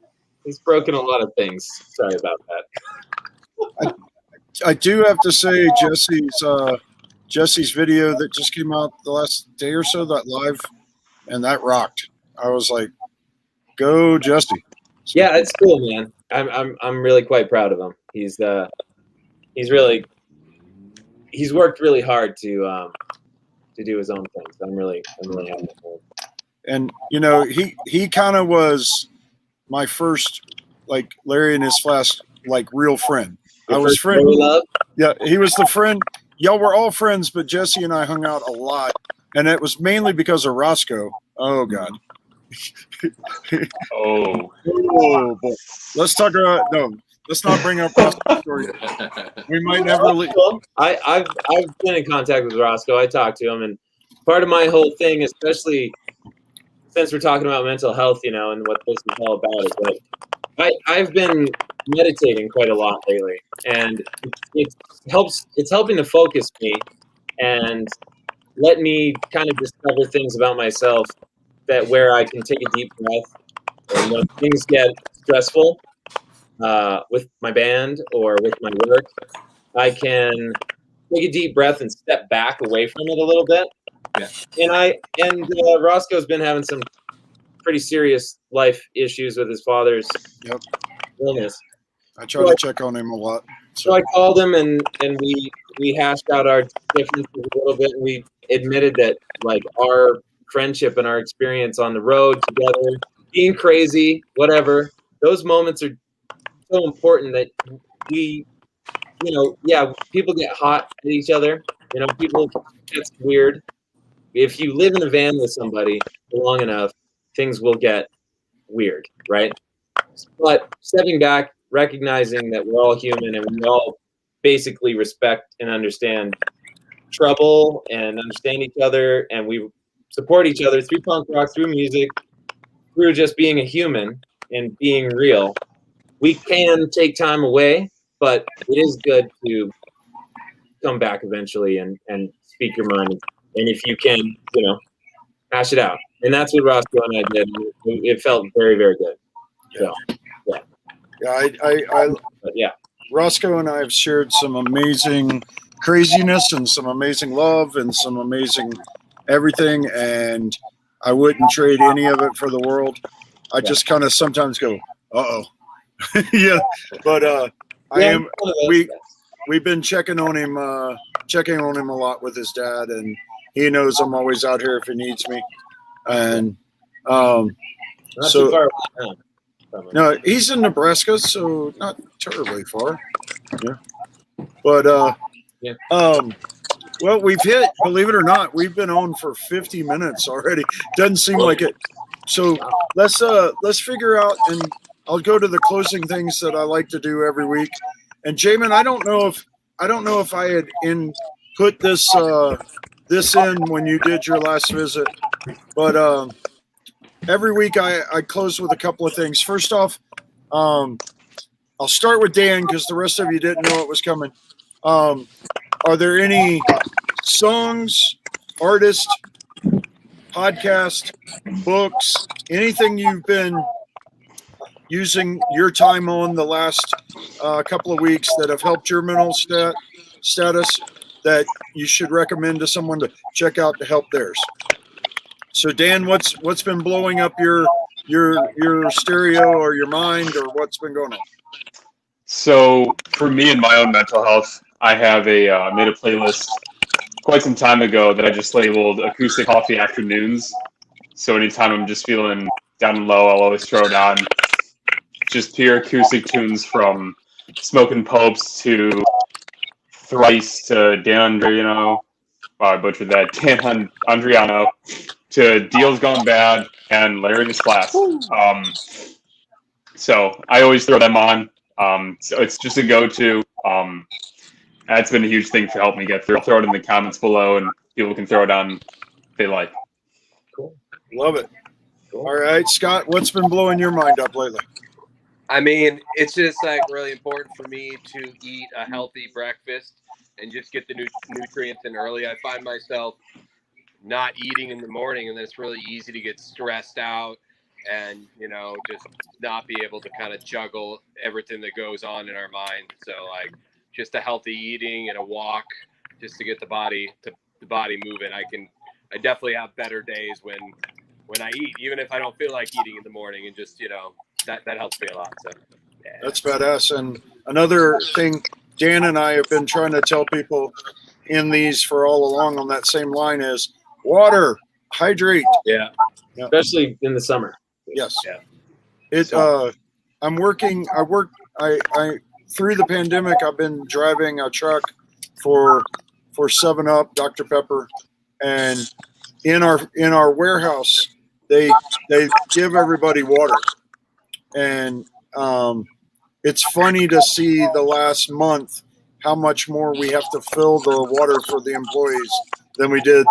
He's broken a lot of things. Sorry about that. I do have to say Jesse's video that just came out the last day or so, that live, and that rocked. I was like, "Go, Jesse!" Yeah, it's cool, man. I'm really quite proud of him. He's worked really hard to do his own things. I'm really happy for him. And he kind of was my first, like, Larry and his Flask, like, real friend. I was friend. Yeah, he was the friend. Y'all were all friends, but Jesse and I hung out a lot, and it was mainly because of Roscoe. Oh God. Oh boy. Let's talk about let's not bring up Roscoe's story. We might never leave. I've been in contact with Roscoe. I talked to him, and part of my whole thing, especially since we're talking about mental health, and what this is all about, is that I've been meditating quite a lot lately, and it's helping to focus me and let me kind of discover things about myself where I can take a deep breath, and when things get stressful with my band or with my work, I can take a deep breath and step back away from it a little bit. Yeah. And Roscoe's been having some pretty serious life issues with his father's illness. I try to check on him a lot. So I called him and we hashed out our differences a little bit, and we admitted that like our friendship and our experience on the road together, being crazy, whatever, those moments are so important that we, people get hot at each other. It's weird. If you live in a van with somebody long enough, things will get weird, right? But stepping back, recognizing that we're all human and we all basically respect and understand trouble and understand each other, and we support each other through punk rock, through music, through just being a human and being real. We can take time away, but it is good to come back eventually and speak your mind. And if you can, hash it out. And that's what Roscoe and I did. It felt very, very good. So, yeah. Roscoe and I have shared some amazing craziness and some amazing love and some amazing everything, and I wouldn't trade any of it for the world. I just kind of sometimes go, uh-oh. Yeah, but we've been checking on him a lot with his dad, and he knows I'm always out here if he needs me. And not too far away. No, he's in Nebraska, so not terribly far. Yeah. But Well, we've hit, believe it or not, we've been on for 50 minutes already. Doesn't seem like it. So let's figure out, and I'll go to the closing things that I like to do every week. And Jamin, I don't know if I had put this in when you did your last visit, but every week I close with a couple of things. First off, I'll start with Dan because the rest of you didn't know it was coming. Are there any songs, artists, podcast, books, anything you've been using your time on the last couple of weeks that have helped your mental status that you should recommend to someone to check out to help theirs? So Dan, what's been blowing up your stereo or your mind, or what's been going on? So for me and my own mental health, I have made a playlist quite some time ago that I just labeled Acoustic Coffee Afternoons. So anytime I'm just feeling down and low, I'll always throw it on. Just pure acoustic tunes from Smoking Popes to Thrice to Dan Andriano. Wow, I butchered that. Dan Andriano to Deal's Gone Bad and Larry the Splash. So I always throw them on. So it's just a go-to. That's been a huge thing to help me get through. I'll throw it in the comments below, and people can throw it on if they like. Cool. Love it. Cool. All right, Scott, what's been blowing your mind up lately? I mean, it's just like really important for me to eat a healthy breakfast and just get the nutrients in early. I find myself not eating in the morning, and then it's really easy to get stressed out and, just not be able to kind of juggle everything that goes on in our mind. So like just a healthy eating and a walk just to get the body moving. I definitely have better days when I eat, even if I don't feel like eating in the morning, and just, that helps me a lot. So yeah. That's badass. And another thing Dan and I have been trying to tell people in these for all along on that same line is water, hydrate. Yeah. Especially in the summer. Yes. Yeah. I through the pandemic, I've been driving a truck for 7-Up, Dr. Pepper, and in our warehouse, they give everybody water, and it's funny to see the last month how much more we have to fill the water for the employees than we did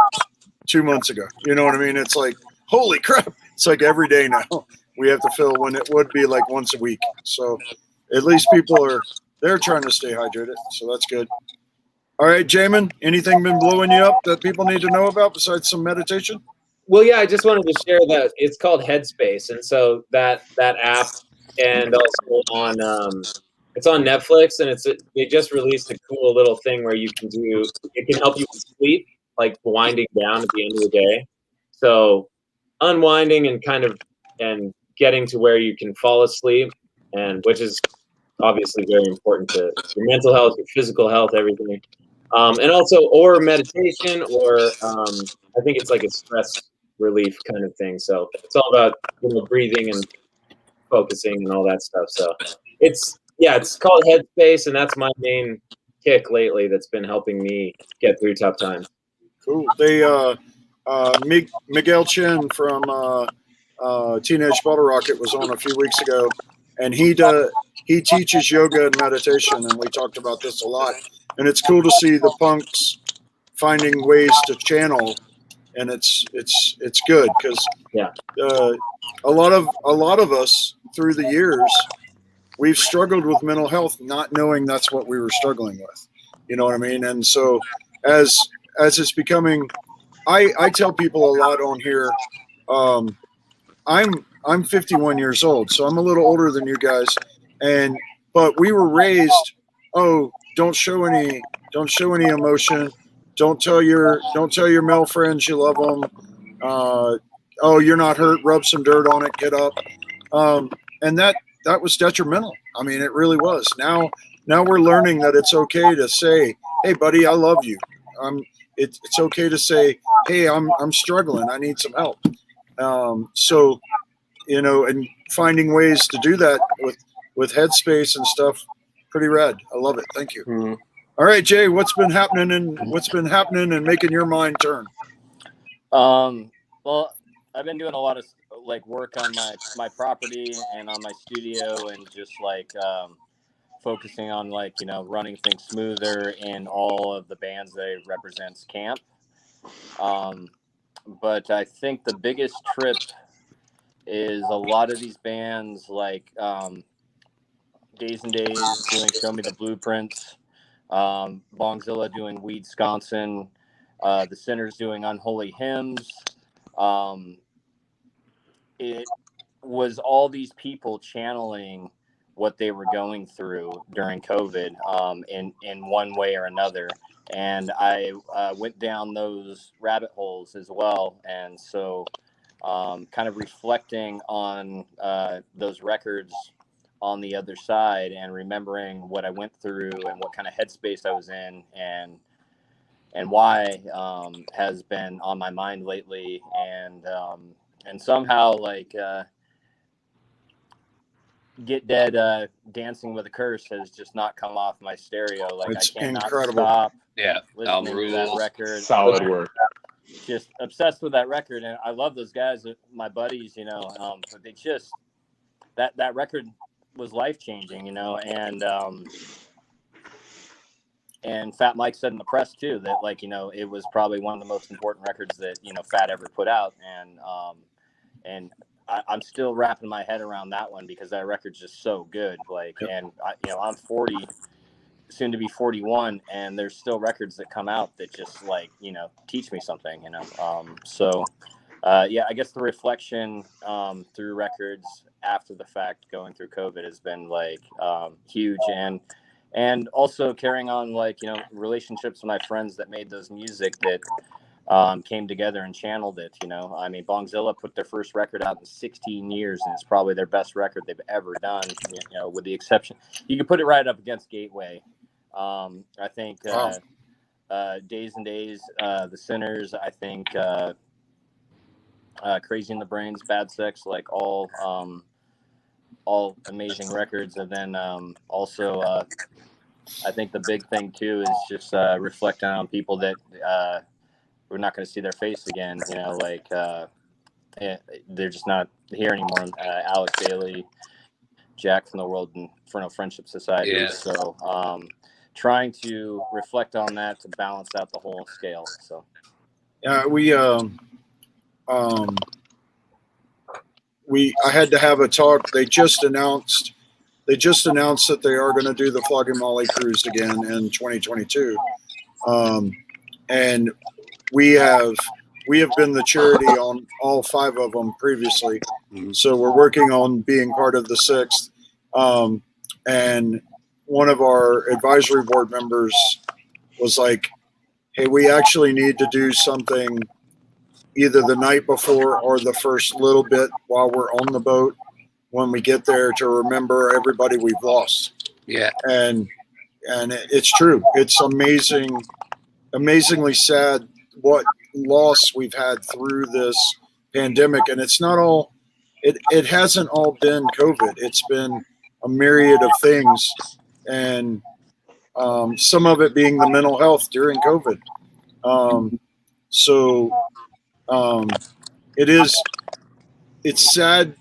2 months ago. You know what I mean? It's like, holy crap. It's like every day now we have to fill when it would be like once a week. So at least they're trying to stay hydrated. So that's good. All right, Jamin, anything been blowing you up that people need to know about besides some meditation? Well, yeah, I just wanted to share that it's called Headspace. And so that app, and also on it's on Netflix, and they just released a cool little thing where it can help you with sleep, like winding down at the end of the day. So unwinding and getting to where you can fall asleep, and which is obviously very important to your mental health, your physical health, everything. And also, or meditation, or I think it's like a stress relief kind of thing. So it's all about breathing and focusing and all that stuff. So it's called Headspace, and that's my main kick lately that's been helping me get through tough times. Cool. They Miguel Chen from Teenage Bottle Rocket was on a few weeks ago, and he teaches yoga and meditation, and we talked about this a lot. And it's cool to see the punks finding ways to channel, and it's good because a lot of us through the years we've struggled with mental health, not knowing that's what we were struggling with. You know what I mean? And so as it's becoming, I tell people a lot on here. I'm 51 years old, so I'm a little older than you guys, but we were raised, don't show any emotion. Don't tell your male friends you love them. You're not hurt. Rub some dirt on it. Get up. And that was detrimental. I mean, it really was. Now we're learning that it's okay to say, "Hey, buddy, I love you." It's okay to say, "Hey, I'm struggling. I need some help." So, and finding ways to do that with Headspace and stuff, pretty rad. I love it. Thank you. Mm-hmm. All right, Jay, what's been happening and making your mind turn? Well, I've been doing a lot of like work on my property and on my studio, and just like focusing on like running things smoother in all of the bands that it represents camp. But I think the biggest trip is a lot of these bands like Days and Days doing Show Me the Blueprints, Bongzilla doing Weed Sconsin, the Sinners doing Unholy Hymns. It was all these people channeling what they were going through during COVID in one way or another. And I went down those rabbit holes as well. And so kind of reflecting on those records on the other side and remembering what I went through and what kind of headspace I was in and why has been on my mind lately. And somehow like Get Dead Dancing with a Curse has just not come off my stereo. Like It's I cannot incredible. stop Yeah, listening to that record. Solid work. Just obsessed with that record, and I love those guys, my buddies, but they just that record was life changing, and Fat Mike said in the press too that like it was probably one of the most important records that Fat ever put out, and I'm still wrapping my head around that one because that record's just so good. Like, and I'm 40, soon to be 41, and there's still records that come out that just like teach me something. So yeah, I guess the reflection through records after the fact, going through COVID, has been like huge, and also carrying on like relationships with my friends that made those music that came together and channeled it. I mean, Bongzilla put their first record out in 16 years, and it's probably their best record they've ever done. With the exception, you can put it right up against Gateway. I think Days and Days, the Sinners. I think Crazy in the Brains, Bad Sex, like all amazing records. And then also I think the big thing too is just reflecting on people that we're not going to see their face again. Like they're just not here anymore. Alex Bailey, Jack from the World Inferno Friendship Society. Yeah. So trying to reflect on that to balance out the whole scale. So I had to have a talk. They just announced that they are going to do the Flogging Molly cruise again in 2022. And we have been the charity on all 5 of them previously. So we're working on being part of the 6th. And one of our advisory board members was like, hey, we actually need to do something either the night before or the first little bit while we're on the boat when we get there to remember everybody we've lost. Yeah. And it's true. It's amazingly sad what loss we've had through this pandemic. And it's not all, it hasn't all been COVID. It's been a myriad of things. And some of it being the mental health during COVID. It's sad,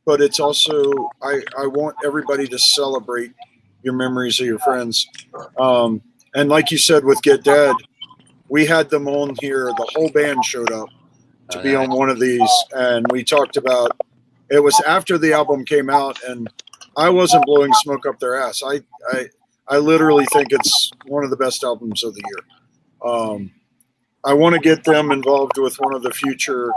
but it's also, I want everybody to celebrate your memories of your friends. And like you said, with Get Dead, we had them on here. The whole band showed up to be on one of these. And we talked about, it was after the album came out, and I wasn't blowing smoke up their ass. I literally think it's one of the best albums of the year. I want to get them involved with one of the future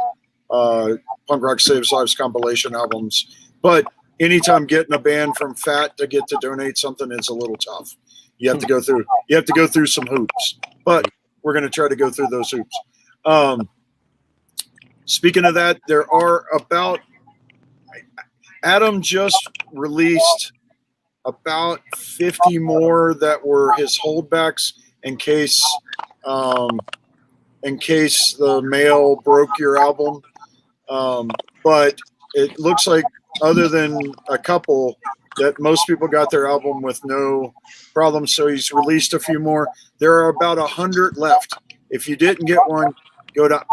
Punk Rock Saves Lives compilation albums. But anytime getting a band from Fat to get to donate something is a little tough. You have to go through some hoops. But we're going to try to go through those hoops. Speaking of that, there are Adam just released about 50 more that were his holdbacks in case the mail broke your album. But it looks like other than a couple, that most people got their album with no problem. So he's released a few more. There are about 100 left. If you didn't get one, go to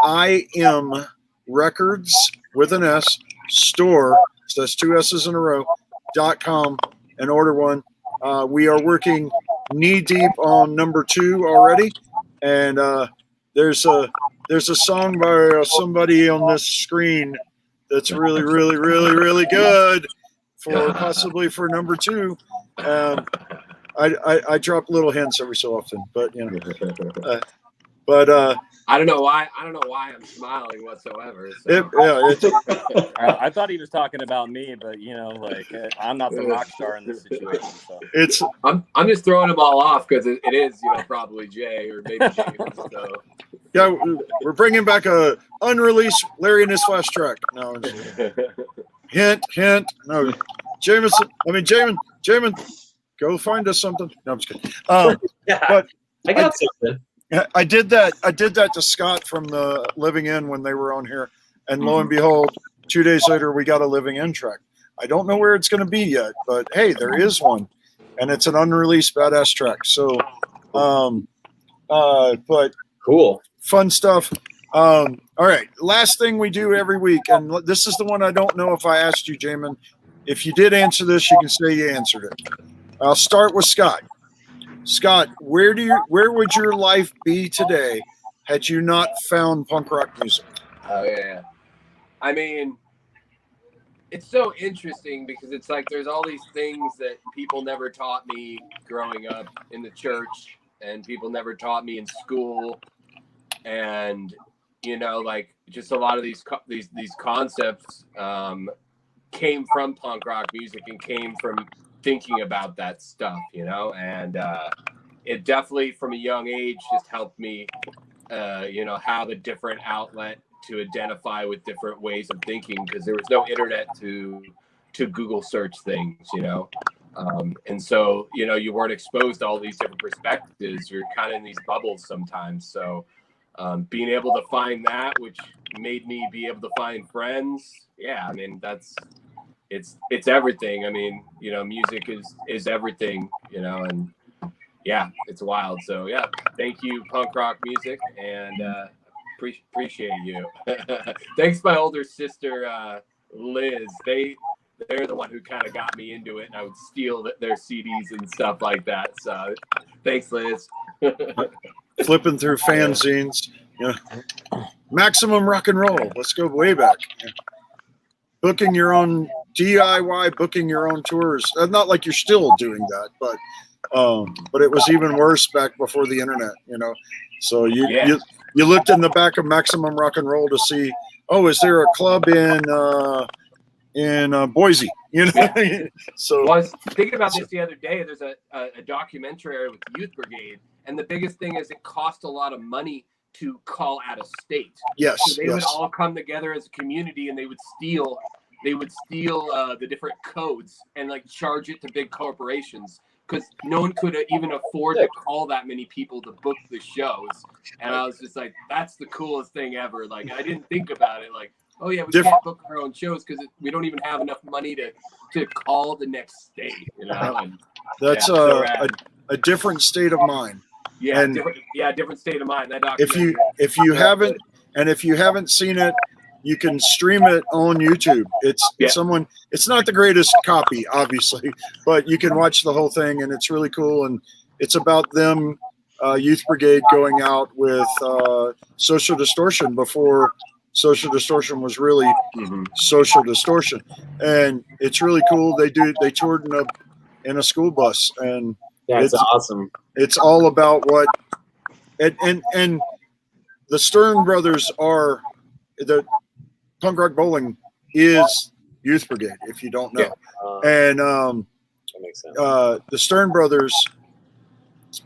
IM Records with an S store. So that's 2 S's in a row .com and order one. We are working knee deep on number 2 already, and there's a song by somebody on this screen that's really, really, really, really good for possibly for number 2. I drop little hints every so often, but you know, I don't know why I'm smiling whatsoever. So. I thought he was talking about me, but you know, like I'm not the rock star in this situation. So I'm just throwing them all off because it is, you know, probably Jay or maybe James. So yeah, we're bringing back a unreleased Larry and his Flash track. No, hint. No, Jamin, go find us something. No, I'm just kidding. But I got something. I did that to Scott from the Living In when they were on here, and lo and behold, 2 days later we got a Living In track. I don't know where it's going to be yet, but hey, there is one, and it's an unreleased badass track. So, but cool, fun stuff. All right, last thing we do every week, and this is the one I don't know if I asked you, Jamin. If you did answer this, you can say you answered it. I'll start with Scott. Scott, where would your life be today had you not found punk rock music? Oh yeah. I mean, it's so interesting because it's like there's all these things that people never taught me growing up in the church, and people never taught me in school, and you know, like just a lot of these concepts came from punk rock music and came from thinking about that stuff, you know, and it definitely from a young age just helped me, you know, have a different outlet to identify with different ways of thinking, because there was no internet to Google search things, you know, and so, you know, you weren't exposed to all these different perspectives. You're kind of in these bubbles sometimes. So being able to find that, which made me be able to find friends, yeah, I mean, it's everything. I mean, you know, music is everything, you know, and yeah, it's wild. So yeah, thank you, punk rock music, and appreciate you. Thanks, my older sister Liz. They're the one who kind of got me into it, and I would steal their CDs and stuff like that. So thanks, Liz. Flipping through fanzines, yeah. Maximum Rock and Roll. Let's go way back. Yeah. Booking your own DIY, booking your own tours. Not like you're still doing that, but it was even worse back before the internet, you know. So you looked in the back of Maximum Rock and Roll to see, oh, is there a club in Boise? You know. Yeah. So well, I was thinking about this the other day. There's a documentary with Youth Brigade, and the biggest thing is it cost a lot of money to call out of state. Yes. So they would all come together as a community, and they would steal the different codes and like charge it to big corporations, because no one could even afford to call that many people to book the shows. And I was just like, that's the coolest thing ever. Like, I didn't think about it. Like, oh yeah, we can't book our own shows because we don't even have enough money to call the next state, you know. And that's a different state of mind. Yeah, and different state of mind. That documentary. If you haven't seen it, you can stream it on YouTube. It's not the greatest copy, obviously, but you can watch the whole thing, and it's really cool. And it's about them, Youth Brigade, going out with Social Distortion before Social Distortion was really Social Distortion, and it's really cool. They toured in a school bus, and it's awesome. It's all about what, and the Stern brothers are the Punk Rock Bowling is Youth Brigade, if you don't know. And that makes sense. The Stern brothers,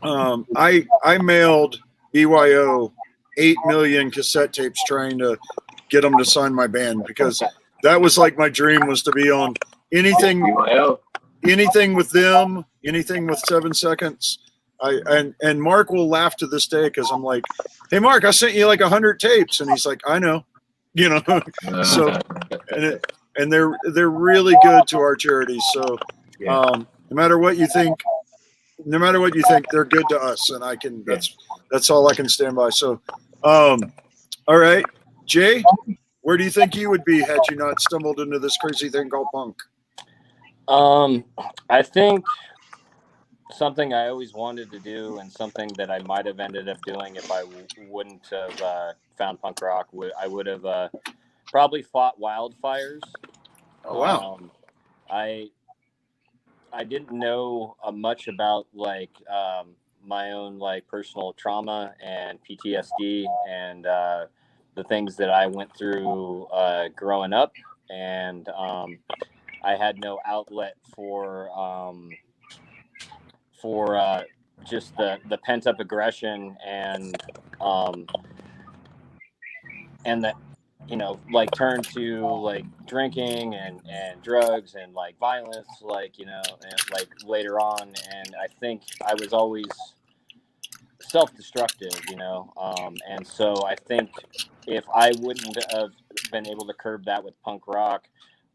I mailed BYO 8 million cassette tapes trying to get them to sign my band, because that was like my dream, was to be on anything with them, anything with 7 Seconds. And Mark will laugh to this day, because I'm like, hey Mark, I sent you like 100 tapes, and he's like, I know, you know. So and they're really good to our charity. So Yeah. No matter what you think, they're good to us, and I can. That's all I can stand by. So, all right, Jay, where do you think you would be had you not stumbled into this crazy thing called punk? I think something I always wanted to do, and something that I might have ended up doing if I wouldn't have found punk rock. I would have probably fought wildfires. Oh, wow. I didn't know much about like my own like personal trauma and PTSD and the things that I went through growing up, and I had no outlet for just the pent up aggression and that, you know, like turn to like drinking and drugs and like violence, like, you know, and like later on. And I think I was always self-destructive, you know, and so I think if I wouldn't have been able to curb that with punk rock,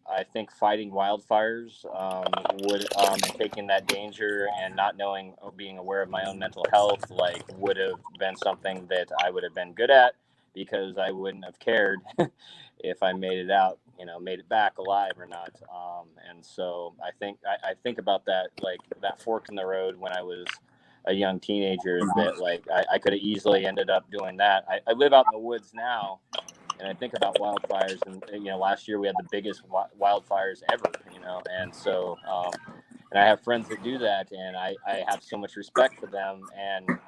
I think fighting wildfires would and taking that danger and not knowing or being aware of my own mental health, like, would have been something that I would have been good at, because I wouldn't have cared if I made it out, you know, made it back alive or not. And so I think about that, like that fork in the road when I was a young teenager, that like I could have easily ended up doing that. I live out in the woods now, and I think about wildfires, and, you know, last year we had the biggest wildfires ever, you know, and so, and I have friends that do that, and I have so much respect for them, and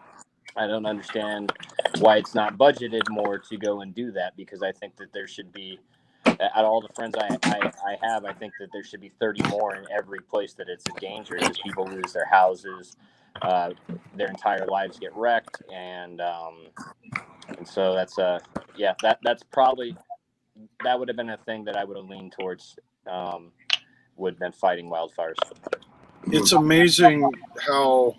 I don't understand why it's not budgeted more to go and do that, because I think that there should be, at all the friends I have, I think that there should be 30 more in every place that it's a danger, because people lose their houses, their entire lives get wrecked, and so that's that's probably, that would have been a thing that I would have leaned towards, would have been fighting wildfires. It's amazing how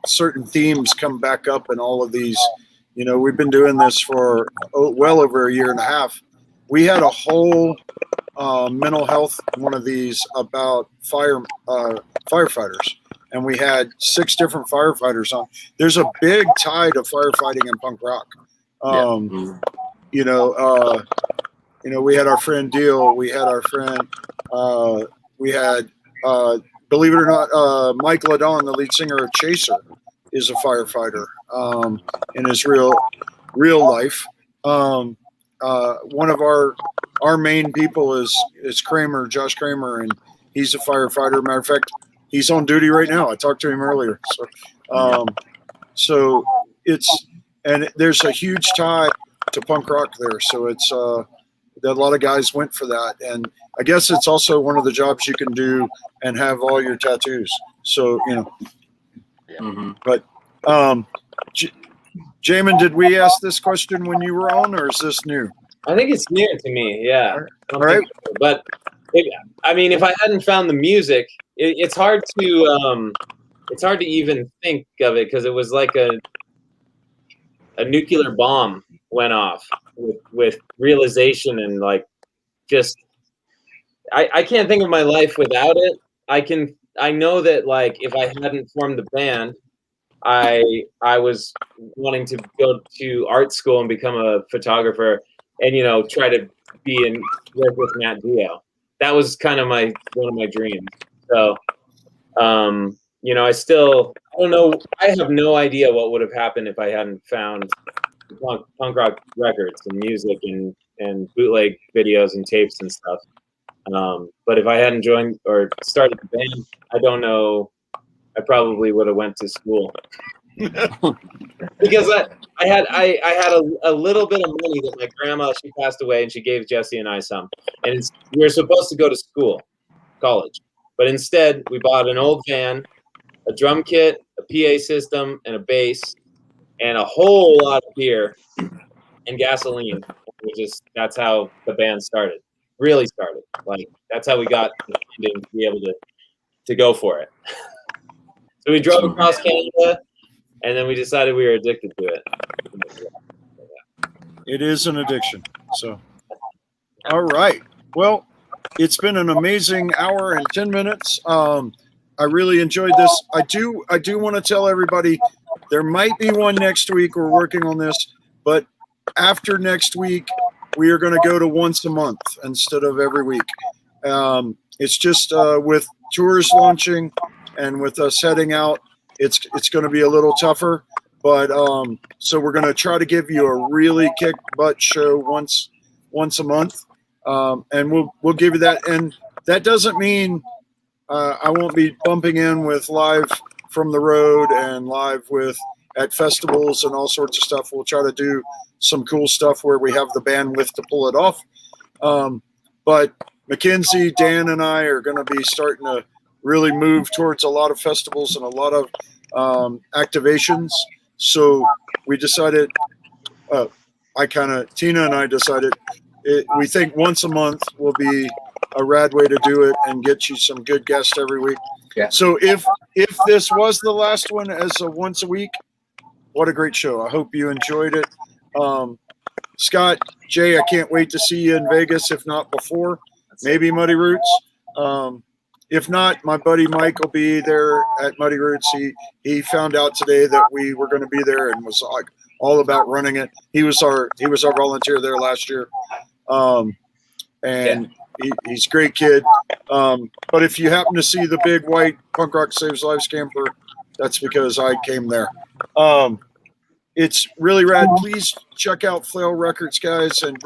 certain themes come back up in all of these. You know, we've been doing this for well over a year and a half. We had a whole mental health one of these about firefighters, and we had 6 different firefighters on. There's a big tide of firefighting in punk rock. You know, we had our friend Deal. We had our friend. We had, believe it or not, Mike Ladon, the lead singer of Chaser, is a firefighter in his real life. One of our main people is Kramer, Josh Kramer, and he's a firefighter. Matter of fact, he's on duty right now. I talked to him earlier. So it's, and there's a huge tie to punk rock there. So it's a lot of guys went for that, and I guess it's also one of the jobs you can do and have all your tattoos. So, you know, but Jamin, did we ask this question when you were on, or is this new? I think it's new to me. Yeah. All right. But I mean, if I hadn't found the music, it's hard to even think of it, because it was like a nuclear bomb went off with realization, and like, just I can't think of my life without it. I know that, like, if I hadn't formed the band, I was wanting to go to art school and become a photographer, and, you know, try to be in work with Matt Dio. That was kind of one of my dreams. So, you know, I don't know. I have no idea what would have happened if I hadn't found punk rock records and music and bootleg videos and tapes and stuff. But if I hadn't joined or started the band, I don't know. I probably would have went to school. Because I had a little bit of money that my grandma, she passed away, and she gave Jesse and I some. And we were supposed to go to college. But instead, we bought an old van, a drum kit, a PA system, and a bass, and a whole lot of beer and gasoline. That's how the band started. Really started. Like, that's how we got the funding to be able to go for it. So we drove across Canada, and then we decided we were addicted to it. It is an addiction. So, all right. Well, it's been an amazing hour and 10 minutes. I really enjoyed this. I do want to tell everybody there might be one next week. We're working on this, but after next week, we are going to go to once a month instead of every week. It's just with tours launching and with us heading out, it's going to be a little tougher. But so we're going to try to give you a really kick butt show once a month, and we'll give you that. And that doesn't mean I won't be bumping in with live from the road and live at festivals and all sorts of stuff. We'll try to do some cool stuff where we have the bandwidth to pull it off. But Mackenzie, Dan, and I are going to be starting to really move towards a lot of festivals and a lot of activations. So we decided, Tina and I decided, we think once a month will be a rad way to do it and get you some good guests every week. Yeah. So if this was the last one as a once a week, what a great show. I hope you enjoyed it. Scott, Jay, I can't wait to see you in Vegas, if not before, maybe Muddy Roots. If not, my buddy Mike will be there at Muddy Roots. He found out today that we were going to be there and was like all about running it. He was our volunteer there last year. He's a great kid. But if you happen to see the big white Punk Rock Saves Lives camper, that's because I came there. It's really rad. Please check out FLAIL Records, guys, and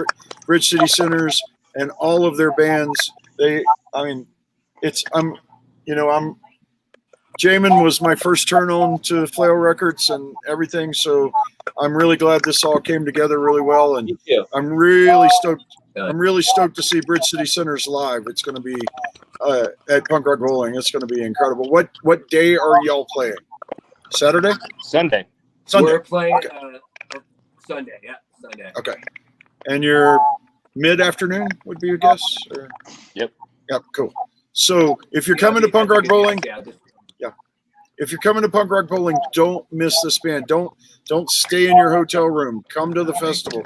Bridge City Centers and all of their bands. Jamin was my first turn on to FLAIL Records and everything, so I'm really glad this all came together really well, and I'm really stoked. I'm really stoked to see Bridge City Centers live. It's going to be at Punk Rock Bowling. It's going to be incredible. What day are y'all playing? Saturday? Sunday. We're playing Okay. Sunday. Yeah, Sunday. Okay. And your mid-afternoon would be your guess? Or? Yep. Yep, cool. So if you're coming to Punk Rock Bowling, Yeah, if you're coming to Punk Rock Bowling, don't miss this band. Don't stay in your hotel room. Come to the festival.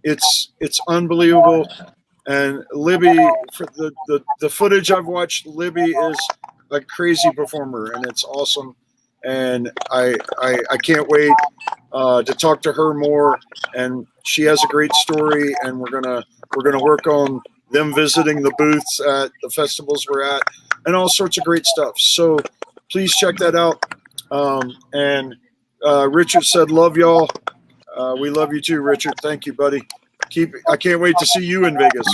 It's unbelievable. And Libby, for the footage I've watched, Libby is a crazy performer, and it's awesome. And I can't wait to talk to her more. And she has a great story, and we're gonna work on them visiting the booths at the festivals we're at, and all sorts of great stuff. So please check that out. And Richard said, "Love y'all." We love you too, Richard. Thank you, buddy. I can't wait to see you in Vegas.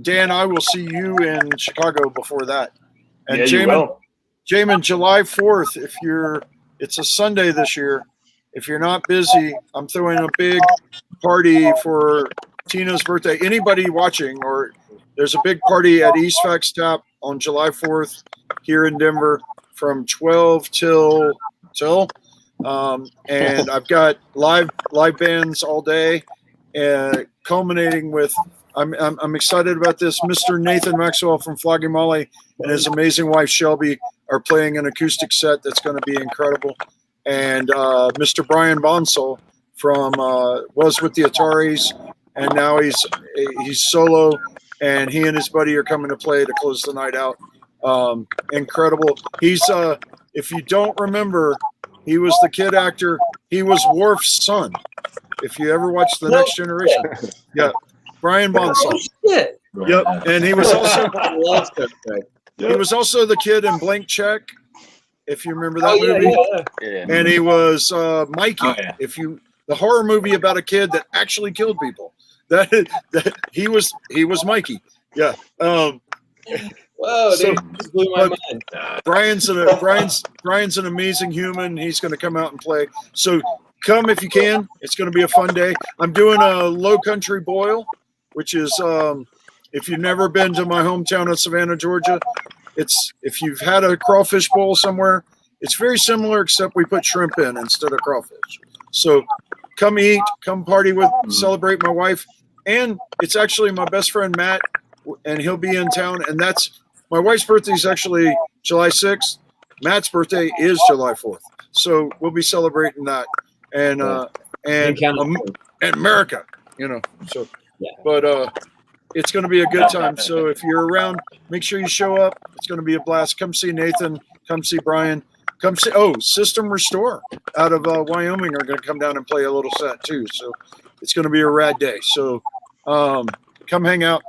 Dan, I will see you in Chicago before that. And Yeah, you will. Jamin, July 4th, it's a Sunday this year. If you're not busy, I'm throwing a big party for Tina's birthday. Anybody watching, or there's a big party at East Fax Tap on July 4th here in Denver from 12 till. And I've got live bands all day, culminating with I'm excited about this. Mr. Nathan Maxwell from Flogging Molly and his amazing wife Shelby are playing an acoustic set that's going to be incredible. And Mr. Brian Bonsall from was with the Ataris, and now he's solo, and he and his buddy are coming to play to close the night out. Incredible. He's if you don't remember, he was the kid actor. He was Worf's son. If you ever watched The Next Generation, yeah, Brian Bonsall. Shit. Yep, and he was also the kid in Blank Check. If you remember that movie, Yeah. and he was Mikey. Oh, yeah. The horror movie about a kid that actually killed people. That he was Mikey. Yeah. Whoa, So- dude, this blew my mind. Brian's an amazing human. He's going to come out and play. So come if you can. It's going to be a fun day. I'm doing a low country boil, which is if you've never been to my hometown of Savannah, Georgia, it's if you've had a crawfish boil somewhere, it's very similar except we put shrimp in instead of crawfish. So come eat, come party with, celebrate my wife, and it's actually my best friend Matt, and he'll be in town. And that's my wife's birthday is actually July 6th. Matt's birthday is July 4th. So we'll be celebrating that. And America, So Yeah. but it's going to be a good time. So if you're around, make sure you show up. It's going to be a blast. Come see Nathan. Come see Brian. Come see. Oh, System Restore out of Wyoming are going to come down and play a little set too. So it's going to be a rad day. So come hang out.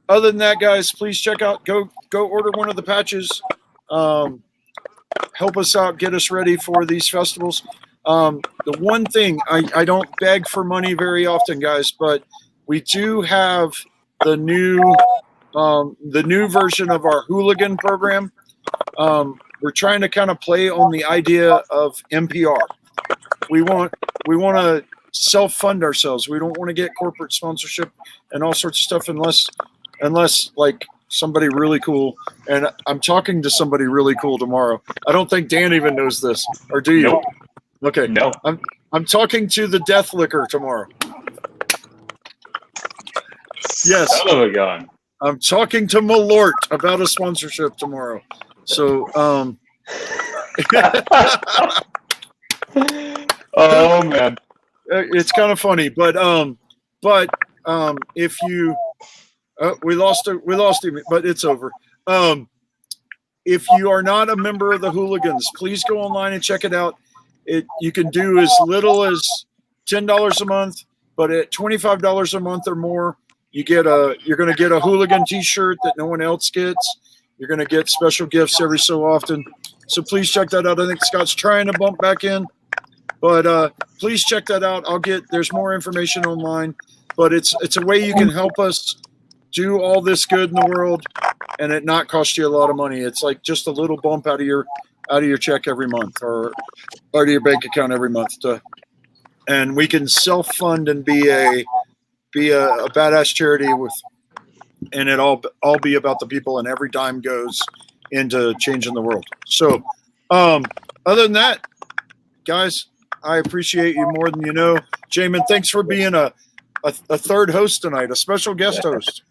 Other than that, guys, please check out. Go order one of the patches. Help us out. Get us ready for these festivals. The one thing I don't beg for money very often, guys, but we do have the new version of our hooligan program. We're trying to kind of play on the idea of NPR. We want to self-fund ourselves. We don't want to get corporate sponsorship and all sorts of stuff unless like somebody really cool. And I'm talking to somebody really cool tomorrow. I don't think Dan even knows this, or do you? Nope. Okay. No. I'm talking to the Death Liquor tomorrow. Yes. Son of a gun. I'm talking to Malort about a sponsorship tomorrow. So, Oh man. it's kind of funny, but if you, we lost him, but it's over. If you are not a member of the Hooligans, please go online and check it out. You can do as little as $10 a month, but at $25 a month or more, you're going to get a Hooligan T-shirt that no one else gets. You're going to get special gifts every so often. So please check that out. I think Scott's trying to bump back in, but please check that out. There's more information online, but it's a way you can help us do all this good in the world and it not cost you a lot of money. It's like just a little bump out of your check every month or out of your bank account every month and we can self-fund and be a badass charity and it all be about the people, and every dime goes into changing the world. So other than that, guys, I appreciate you more than you know. Jamin, thanks for being a third host tonight, a special guest host.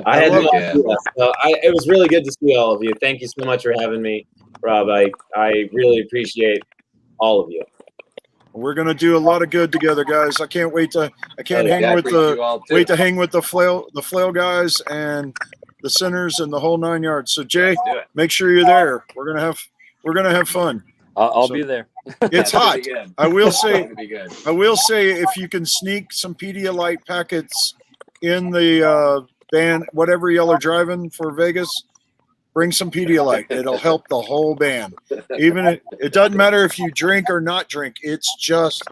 I had no idea. So it was really good to see all of you. Thank you so much for having me, Rob. I really appreciate all of you. We're gonna do a lot of good together, guys. I can't wait to hang with the flail guys and the Sinners and the whole 9 yards. So Jay, make sure you're there. We're gonna have fun. I'll be there. It's hot. I will say if you can sneak some Pedialyte packets in the band, whatever y'all are driving for Vegas, bring some Pedialyte. It'll help the whole band. Even it doesn't matter if you drink or not drink. It's just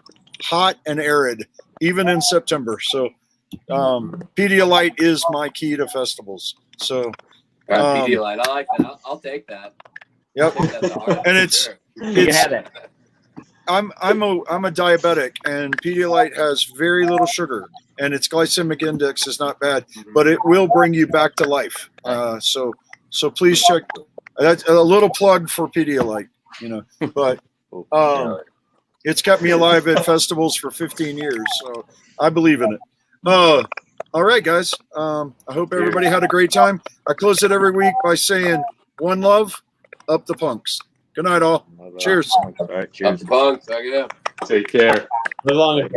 hot and arid, even in September. So Pedialyte is my key to festivals. So Pedialyte, I like that. I'll take that. Yep. And it's I'm a diabetic, and Pedialyte has very little sugar, and its glycemic index is not bad, but it will bring you back to life. So please check. That's a little plug for Pedialyte, but it's kept me alive at festivals for 15 years, so I believe in it. All right, guys. I hope everybody had a great time. I close it every week by saying, one love, up the punks. Good night, all. Cheers. All right, cheers. Up the punks. Yeah. Take care. Live long and